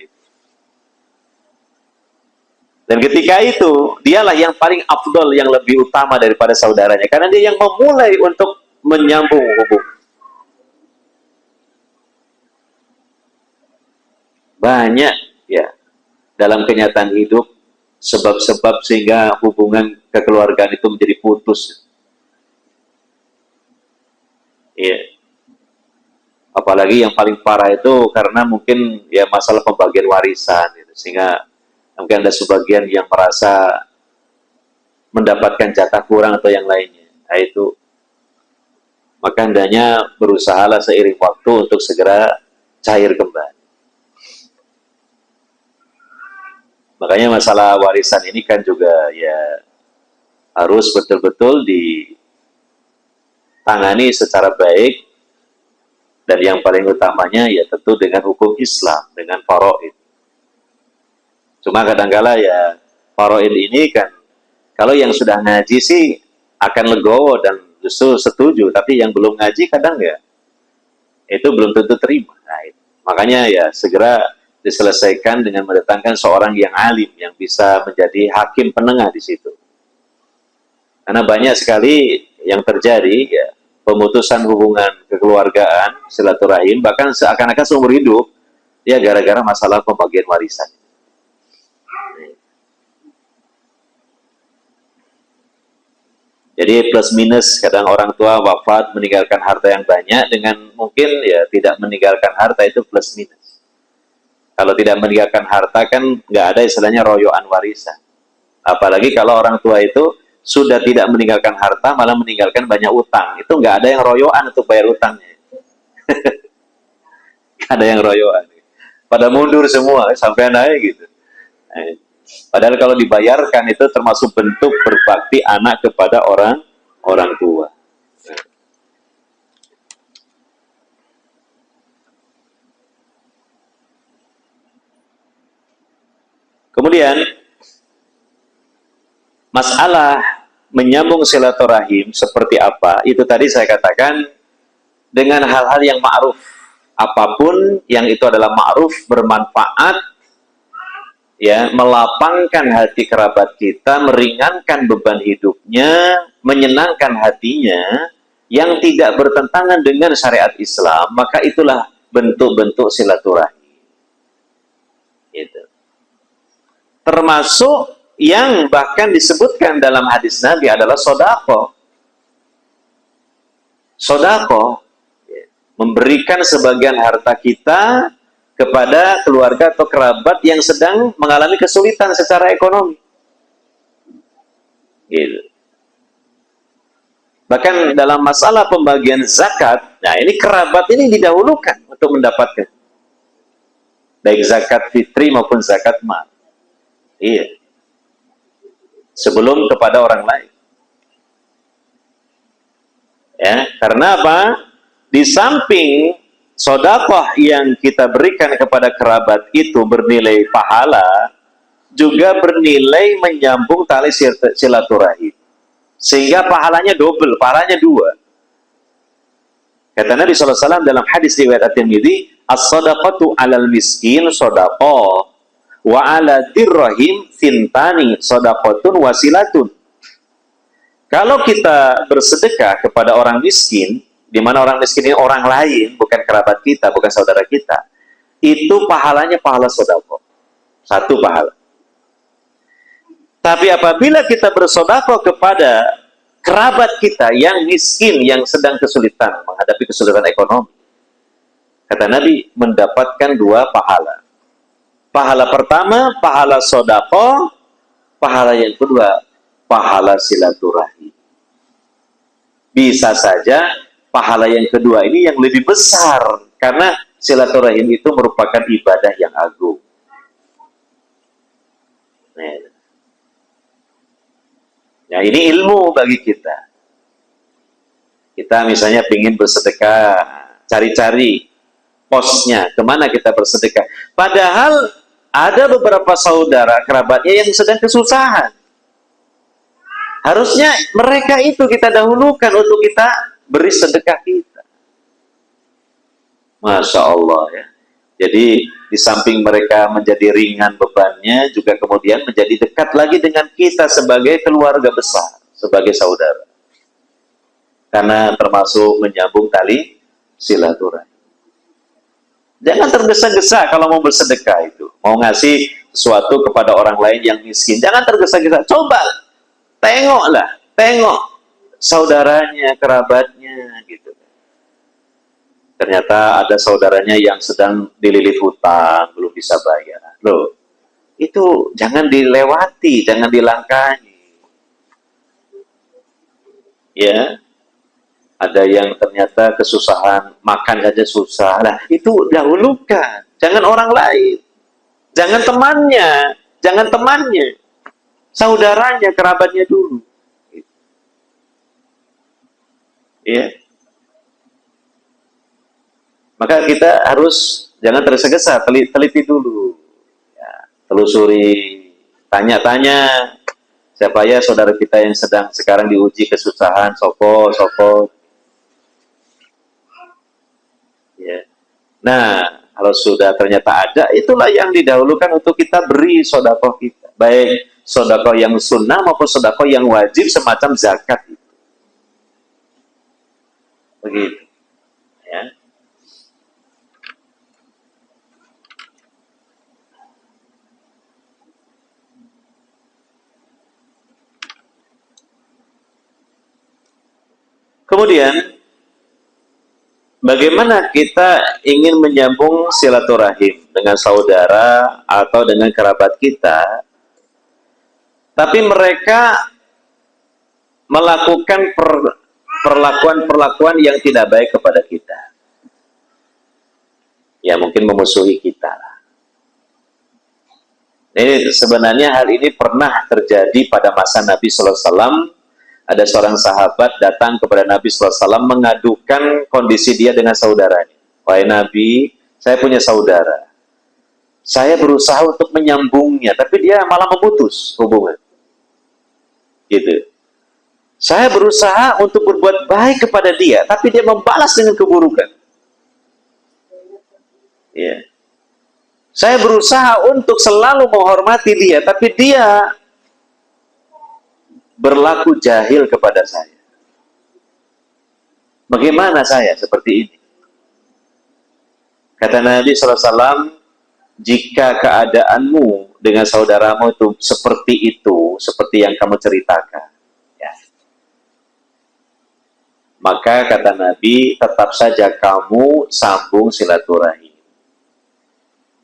S1: dan ketika itu, dialah yang paling afdol, yang lebih utama daripada saudaranya. Karena dia yang memulai untuk menyambung hubungan. Banyak ya dalam kenyataan hidup sebab-sebab sehingga hubungan kekeluargaan itu menjadi putus. Iya. Apalagi yang paling parah itu karena mungkin ya masalah pembagian warisan gitu. Sehingga mungkin ada sebagian yang merasa mendapatkan jatah kurang atau yang lainnya. Nah itu maka hendaknya berusahalah seiring waktu untuk segera cair kembali. Makanya masalah warisan ini kan juga ya harus betul-betul ditangani secara baik, dan yang paling utamanya ya tentu dengan hukum Islam, dengan faraid. Cuma kadang-kala ya faraid ini kan kalau yang sudah ngaji sih akan legowo dan justru setuju, tapi yang belum ngaji kadang ya itu belum tentu terima. Nah, makanya ya segera diselesaikan dengan mendatangkan seorang yang alim yang bisa menjadi hakim penengah di situ. Karena banyak sekali yang terjadi ya pemutusan hubungan kekeluargaan, silaturahim, bahkan seakan-akan seumur hidup ya gara-gara masalah pembagian warisan. Jadi plus minus, kadang orang tua wafat meninggalkan harta yang banyak dengan mungkin ya tidak meninggalkan harta, itu plus minus. Kalau tidak meninggalkan harta kan nggak ada istilahnya royoan warisan. Apalagi kalau orang tua itu sudah tidak meninggalkan harta, malah meninggalkan banyak utang. Itu nggak ada yang royoan untuk bayar utangnya. Ada yang royoan. Pada mundur semua, sampai naik gitu. Padahal kalau dibayarkan itu termasuk bentuk berbakti anak kepada orang tua. Kemudian masalah menyambung silaturahim seperti apa? Itu tadi saya katakan dengan hal-hal yang ma'ruf. Apapun yang itu adalah ma'ruf, bermanfaat, ya, melapangkan hati kerabat kita, meringankan beban hidupnya, menyenangkan hatinya, yang tidak bertentangan dengan syariat Islam, maka itulah bentuk-bentuk silaturahim. Gitu. Termasuk yang bahkan disebutkan dalam hadis Nabi adalah sodako. Sodako, memberikan sebagian harta kita kepada keluarga atau kerabat yang sedang mengalami kesulitan secara ekonomi. Gitu. Bahkan dalam masalah pembagian zakat, nah ini kerabat ini didahulukan untuk mendapatkan. Baik zakat fitri maupun zakat mal. Iya. Sebelum kepada orang lain. Ya, karena apa? Di samping sedekah yang kita berikan kepada kerabat itu bernilai pahala, juga bernilai menyambung tali silaturahim. Sehingga pahalanya double, pahalanya dua. Kata Nabi SAW dalam hadis riwayat At-Tirmidzi, as-sadaqatu 'alal miskin shadaqah. Wa ala dirrahim fintani sadaqatun wasilatun. Kalau kita bersedekah kepada orang miskin, di mana orang miskin ini orang lain, bukan kerabat kita, bukan saudara kita, itu pahalanya pahala sedekah. Satu pahala. Tapi apabila kita bersedekah kepada kerabat kita yang miskin, yang sedang kesulitan, menghadapi kesulitan ekonomi, kata Nabi, mendapatkan dua pahala. Pahala pertama, pahala sedekah. Pahala yang kedua, pahala silaturahim. Bisa saja pahala yang kedua ini yang lebih besar, karena silaturahim itu merupakan ibadah yang agung. Nah, ini ilmu bagi kita. Kita misalnya ingin bersedekah, cari-cari posnya, kemana kita bersedekah. Padahal ada beberapa saudara kerabatnya yang sedang kesusahan. Harusnya mereka itu kita dahulukan untuk kita beri sedekah kita. Masya Allah ya. Jadi di samping mereka menjadi ringan bebannya, juga kemudian menjadi dekat lagi dengan kita sebagai keluarga besar, sebagai saudara. Karena termasuk menyambung tali silaturahim. Jangan tergesa-gesa kalau mau bersedekah itu. Mau ngasih sesuatu kepada orang lain yang miskin. Jangan tergesa-gesa. Coba. Tengoklah. Tengok saudaranya, kerabatnya. Gitu. Ternyata ada saudaranya yang sedang dililit hutang. Belum bisa bayar. Loh. Itu jangan dilewati. Jangan dilangkahi. Ya. Ada yang ternyata kesusahan, makan saja susah. Nah, itu dahulukan. Jangan orang lain. Jangan temannya. Jangan temannya. Saudaranya, kerabatnya dulu. Ya. Maka kita harus, jangan tergesa-gesa, teliti dulu. Ya, telusuri, tanya-tanya. Siapa ya saudara kita yang sedang sekarang diuji kesusahan, sopo. Ya. Nah, kalau sudah ternyata ada, itulah yang didahulukan untuk kita beri sedekah kita. Baik sedekah yang sunnah maupun sedekah yang wajib semacam zakat itu. Begitu. Ya. Kemudian bagaimana kita ingin menyambung silaturahim dengan saudara atau dengan kerabat kita, tapi mereka melakukan perlakuan-perlakuan yang tidak baik kepada kita. Ya mungkin memusuhi kita. Ini sebenarnya hal ini pernah terjadi pada masa Nabi Sallallahu Alaihi Wasallam. Ada seorang sahabat datang kepada Nabi Sallallahu Alaihi Wasallam mengadukan kondisi dia dengan saudaranya. Wahai Nabi, saya punya saudara. Saya berusaha untuk menyambungnya, tapi dia malah memutus hubungan. Gitu. Saya berusaha untuk berbuat baik kepada dia, tapi dia membalas dengan keburukan. Ya. Saya berusaha untuk selalu menghormati dia, tapi dia berlaku jahil kepada saya. Bagaimana saya seperti ini? Kata Nabi SAW, jika keadaanmu dengan saudaramu itu seperti yang kamu ceritakan, ya, maka kata Nabi, tetap saja kamu sambung silaturahim.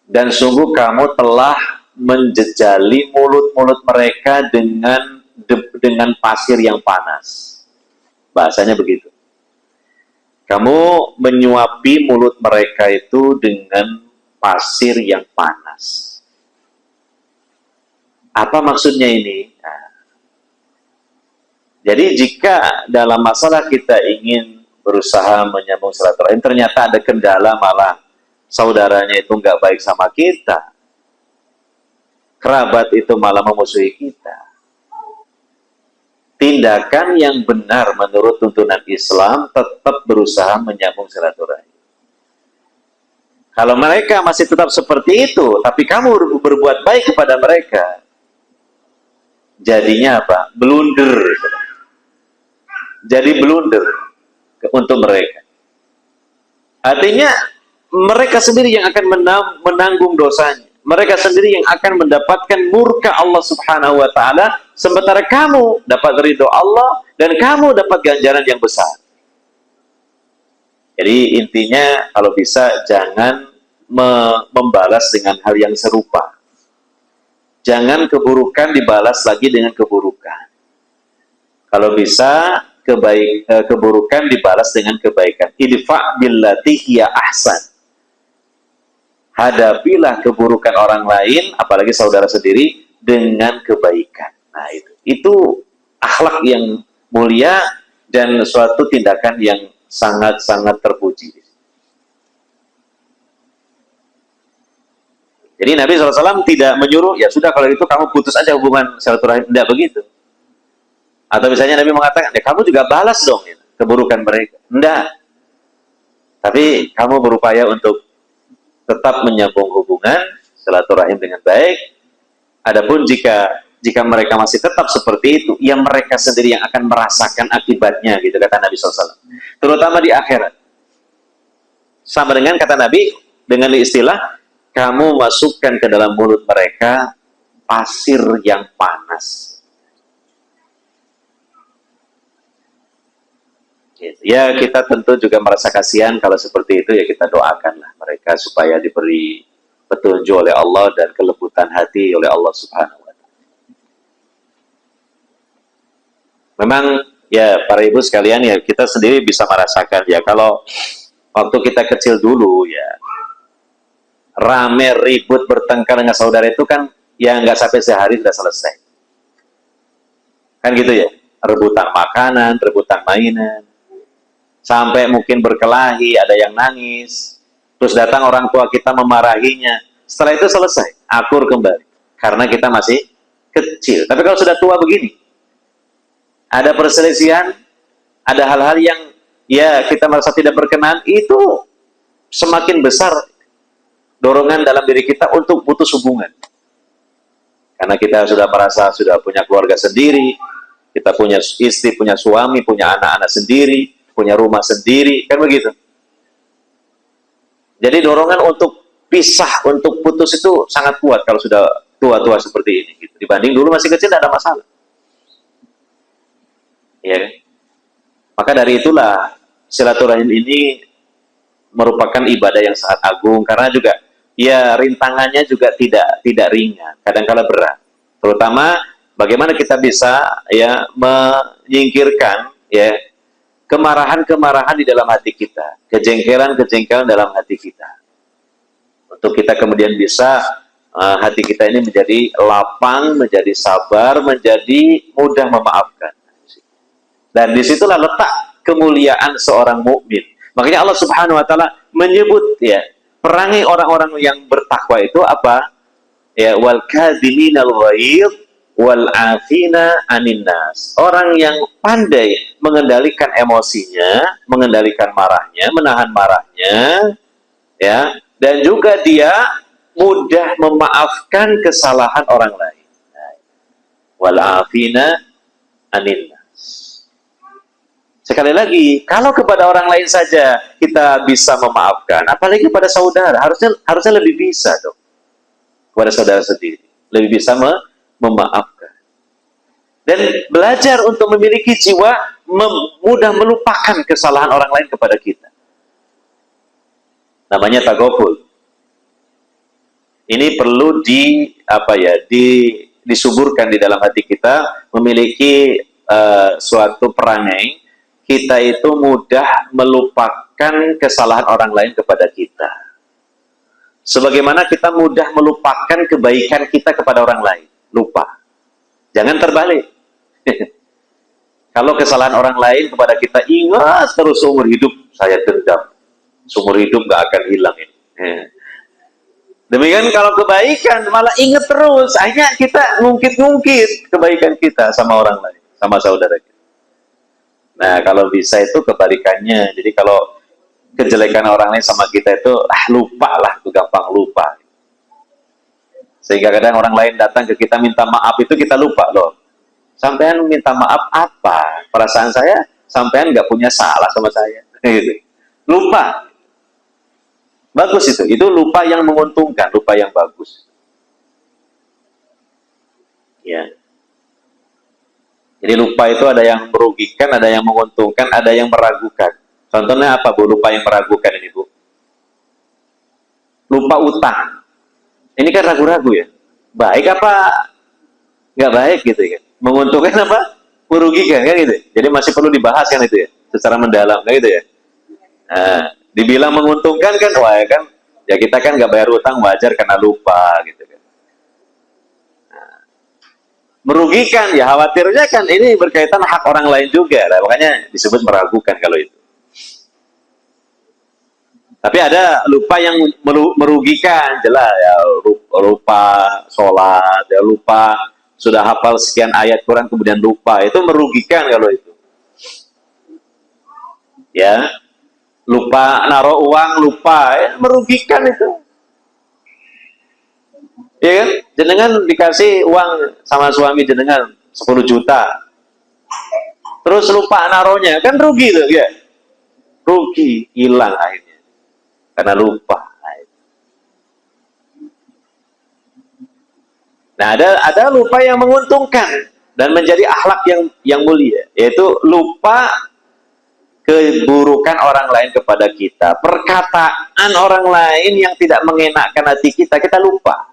S1: Dan sungguh kamu telah menjejali mulut-mulut mereka dengan pasir yang panas. Bahasanya begitu. Kamu menyuapi mulut mereka itu dengan pasir yang panas. Apa maksudnya ini? Nah, jadi jika dalam masalah kita ingin berusaha menyambung silaturahim, ternyata ada kendala malah saudaranya itu nggak baik sama kita, kerabat itu malah memusuhi kita. Tindakan yang benar menurut tuntunan Islam tetap berusaha menyambung silaturahim. Kalau mereka masih tetap seperti itu, tapi kamu berbuat baik kepada mereka, jadinya apa? Blunder. Jadi blunder untuk mereka. Artinya mereka sendiri yang akan menanggung dosanya. Mereka sendiri yang akan mendapatkan murka Allah Subhanahu wa Ta'ala, sementara kamu dapat ridho Allah dan kamu dapat ganjaran yang besar. Jadi intinya kalau bisa jangan membalas dengan hal yang serupa. Jangan keburukan dibalas lagi dengan keburukan. Kalau bisa keburukan dibalas dengan kebaikan. Idfa' billati hiya ahsan. Hadapilah keburukan orang lain, apalagi saudara sendiri, dengan kebaikan. Nah, itu akhlak yang mulia dan suatu tindakan yang sangat-sangat terpuji. Jadi Nabi SAW tidak menyuruh, ya sudah kalau itu kamu putus aja hubungan silaturahim. Tidak begitu. Atau misalnya Nabi mengatakan, ya kamu juga balas dong ya, keburukan mereka. Tidak. Tapi kamu berupaya untuk tetap menyambung hubungan silaturahim dengan baik. Adapun jika mereka masih tetap seperti itu, ya mereka sendiri yang akan merasakan akibatnya, gitu kata Nabi SAW. Terutama di akhirat. Sama dengan kata Nabi, dengan istilah, kamu masukkan ke dalam mulut mereka pasir yang panas. Ya kita tentu juga merasa kasihan kalau seperti itu, ya kita doakanlah mereka supaya diberi petunjuk oleh Allah dan kelembutan hati oleh Allah Subhanahu wa Ta'ala. Memang ya para ibu sekalian, ya kita sendiri bisa merasakan ya kalau waktu kita kecil dulu ya rame ribut bertengkar dengan saudara itu kan ya nggak sampai sehari sudah selesai. Kan gitu ya, rebutan makanan, rebutan mainan. Sampai mungkin berkelahi, ada yang nangis, terus datang orang tua kita memarahinya. Setelah itu selesai, akur kembali. Karena kita masih kecil. Tapi kalau sudah tua begini, ada perselisihan, ada hal-hal yang ya kita merasa tidak berkenan, itu semakin besar dorongan dalam diri kita untuk putus hubungan. Karena kita sudah merasa sudah punya keluarga sendiri, kita punya istri, punya suami, punya anak-anak sendiri, punya rumah sendiri, kan begitu. Jadi dorongan untuk pisah, untuk putus itu sangat kuat kalau sudah tua-tua seperti ini. Gitu. Dibanding dulu masih kecil, tidak ada masalah. Ya. Maka dari itulah silaturahim ini merupakan ibadah yang sangat agung, karena juga ya rintangannya juga tidak ringan, kadang-kala berat. Terutama bagaimana kita bisa ya menyingkirkan ya kemarahan-kemarahan di dalam hati kita, kejengkelan-kejengkelan dalam hati kita. Untuk kita kemudian bisa hati kita ini menjadi lapang, menjadi sabar, menjadi mudah memaafkan. Dan disitulah letak kemuliaan seorang mukmin. Makanya Allah Subhanahu Wa Taala menyebut ya perangai orang-orang yang bertakwa itu apa? Ya wal kadhiminal ghaidh wal afina anin nas. Orang yang pandai mengendalikan emosinya, mengendalikan marahnya, menahan marahnya, ya, dan juga dia mudah memaafkan kesalahan orang lain. Wal afina anin nas. Sekali lagi, kalau kepada orang lain saja kita bisa memaafkan, apalagi pada saudara, harusnya lebih bisa dong. Kepada saudara sendiri, lebih bisa memaafkan. Dan belajar untuk memiliki jiwa mudah melupakan kesalahan orang lain kepada kita. Namanya taghaful. Ini perlu disuburkan di dalam hati kita, memiliki suatu perangai kita itu mudah melupakan kesalahan orang lain kepada kita. Sebagaimana kita mudah melupakan kebaikan kita kepada orang lain. Lupa. Jangan terbalik. Kalau kesalahan orang lain kepada kita, ingat terus seumur hidup, saya dendam. Seumur hidup gak akan hilang ini. Demikian kalau kebaikan malah ingat terus, akhirnya kita ngungkit-ngungkit kebaikan kita sama orang lain, sama saudara kita. Nah, kalau bisa itu kebalikannya. Jadi kalau kejelekan orang lain sama kita itu, lupa lah, itu gampang lupa. Sehingga kadang orang lain datang ke kita minta maaf itu kita lupa loh. Sampean minta maaf apa? Perasaan saya, sampean nggak punya salah sama saya. Lupa. Bagus itu lupa yang menguntungkan, lupa yang bagus. Ya. Jadi lupa itu ada yang merugikan, ada yang menguntungkan, ada yang meragukan. Contohnya apa, Bu? Lupa yang meragukan ini, Bu. Lupa utang. Ini kan ragu-ragu ya. Baik apa nggak baik gitu ya. Menguntungkan apa? Merugikan kan gitu. Jadi masih perlu dibahas kan itu ya, secara mendalam kan gitu ya. Nah, dibilang menguntungkan kan, wah ya kita kan nggak bayar utang wajar karena lupa gitu kan. Nah, merugikan ya khawatirnya kan ini berkaitan hak orang lain juga, lah, makanya disebut meragukan kalau itu. Tapi ada lupa yang merugikan, jelas ya, lupa sholat, ya lupa sudah hafal sekian ayat Quran kemudian lupa, itu merugikan kalau itu. Ya. Lupa naruh uang, lupa, ya, merugikan itu. Ya kan? Jenengan dikasih uang sama suami jenengan 10 juta. Terus lupa naruhnya, kan rugi tuh, ya. Rugi, hilang akhirnya. Karena lupa. Nah, ada lupa yang menguntungkan dan menjadi akhlak yang mulia, yaitu lupa keburukan orang lain kepada kita, perkataan orang lain yang tidak mengenakkan hati kita, kita lupa.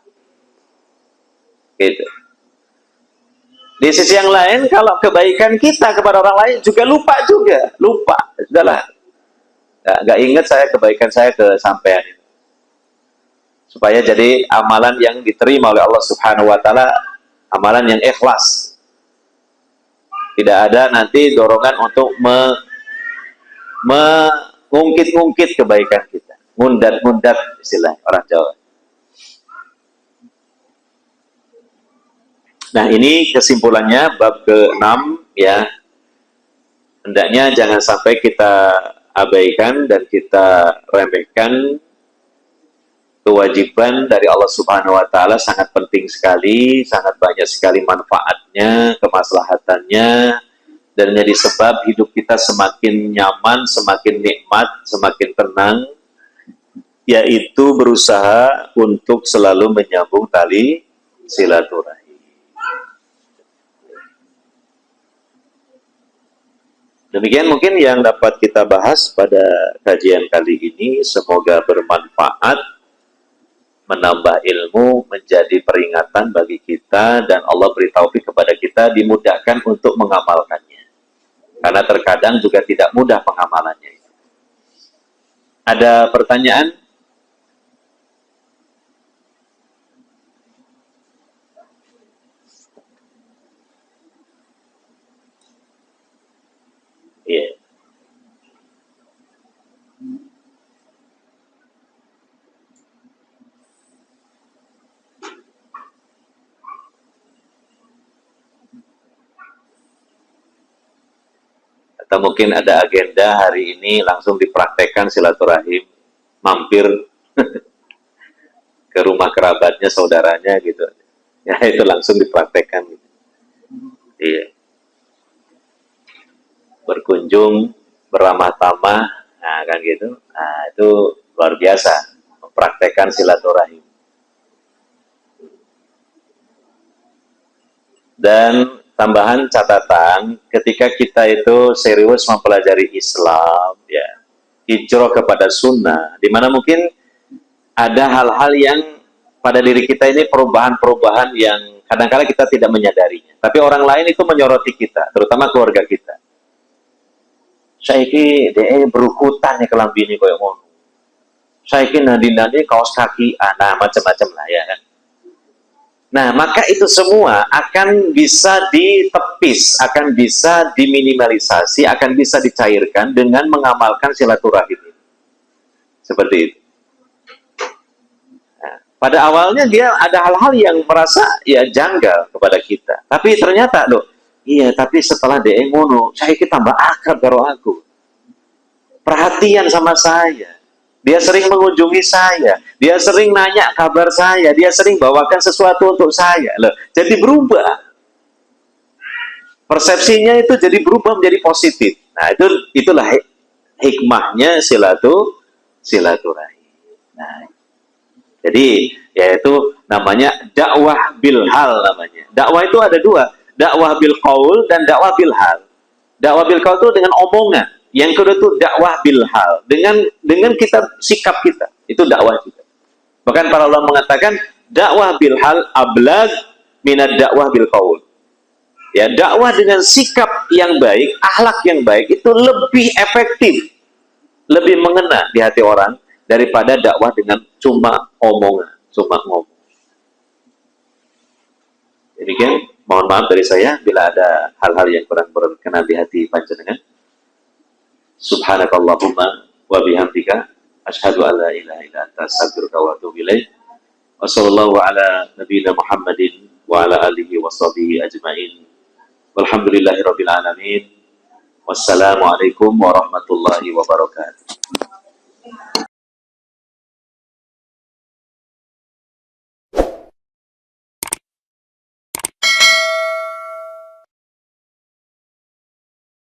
S1: Gitu. Di sisi yang lain, kalau kebaikan kita kepada orang lain juga lupa. Sudahlah, nggak ingat saya kebaikan saya ke sampean itu. Supaya jadi amalan yang diterima oleh Allah Subhanahu Wa Taala, amalan yang ikhlas. Tidak ada nanti dorongan untuk mengungkit-ungkit kebaikan kita, mundat-mundat istilah orang Jawa. Nah, ini kesimpulannya bab ke-6 ya. Hendaknya jangan sampai kita abaikan dan kita remehkan kewajiban dari Allah Subhanahu Wa Taala, sangat penting sekali, sangat banyak sekali manfaatnya, kemaslahatannya. Dan menjadi sebab hidup kita semakin nyaman, semakin nikmat, semakin tenang, yaitu berusaha untuk selalu menyambung tali silaturahim. Demikian mungkin yang dapat kita bahas pada kajian kali ini. Semoga bermanfaat, menambah ilmu, menjadi peringatan bagi kita, dan Allah beri taufik kepada kita dimudahkan untuk mengamalkannya. Karena terkadang juga tidak mudah pengamalannya. Ada pertanyaan? Iya. Atau mungkin ada agenda hari ini langsung dipraktekkan silaturahim, mampir ke rumah kerabatnya, saudaranya gitu. Ya itu langsung dipraktekkan. Gitu. Iya. Berkunjung, beramah tamah, nah kan gitu. Nah itu luar biasa, mempraktekkan silaturahim. Dan tambahan catatan, ketika kita itu serius mempelajari Islam, ya, hijrah kepada sunnah, di mana mungkin ada hal-hal yang pada diri kita ini perubahan-perubahan yang kadang-kadang kita tidak menyadarinya. Tapi orang lain itu menyoroti kita, terutama keluarga kita. Saiki DE berukutan nih kelambi ini koyo ngono. Saiki nadi-nadi kaos kaki, nah macam-macam lah ya kan. Nah, maka itu semua akan bisa ditepis, akan bisa diminimalisasi, akan bisa dicairkan dengan mengamalkan silaturahim. Seperti itu. Nah, pada awalnya dia ada hal-hal yang merasa ya janggal kepada kita. Tapi ternyata loh, iya, tapi setelah dia ngono, saya tambah akrab karo aku. Perhatian sama saya. Dia sering mengunjungi saya, dia sering nanya kabar saya, dia sering bawakan sesuatu untuk saya. Loh, jadi berubah. Persepsinya itu jadi berubah menjadi positif. Nah, itulah hikmahnya silaturahim. Nah, jadi yaitu namanya dakwah bil hal namanya. Dakwah itu ada dua, dakwah bil qaul dan dakwah bil hal. Dakwah bil qaul itu dengan omongan. Yang kedua itu dakwah bil hal, dengan kita sikap kita. Itu dakwah juga. Bahkan para ulama mengatakan dakwah bil hal ablag minad dakwah bil qaul. Ya, dakwah dengan sikap yang baik, akhlak yang baik itu lebih efektif, lebih mengena di hati orang daripada dakwah dengan cuma omongan, cuma ngomong. Demikian, mohon maaf dari saya bila ada hal-hal yang kurang berkenan di hati panjenengan. Subhanakallahumma wa bihamdika asyhadu an la ilaha illa anta astaghfiruka wa atubu ilaik. Wa sallallahu ala nabiyyina Muhammadin wa ala alihi wa sahbihi ajmain. Walhamdulillahirabbil alamin. Wassalamualaikum warahmatullahi wabarakatuh.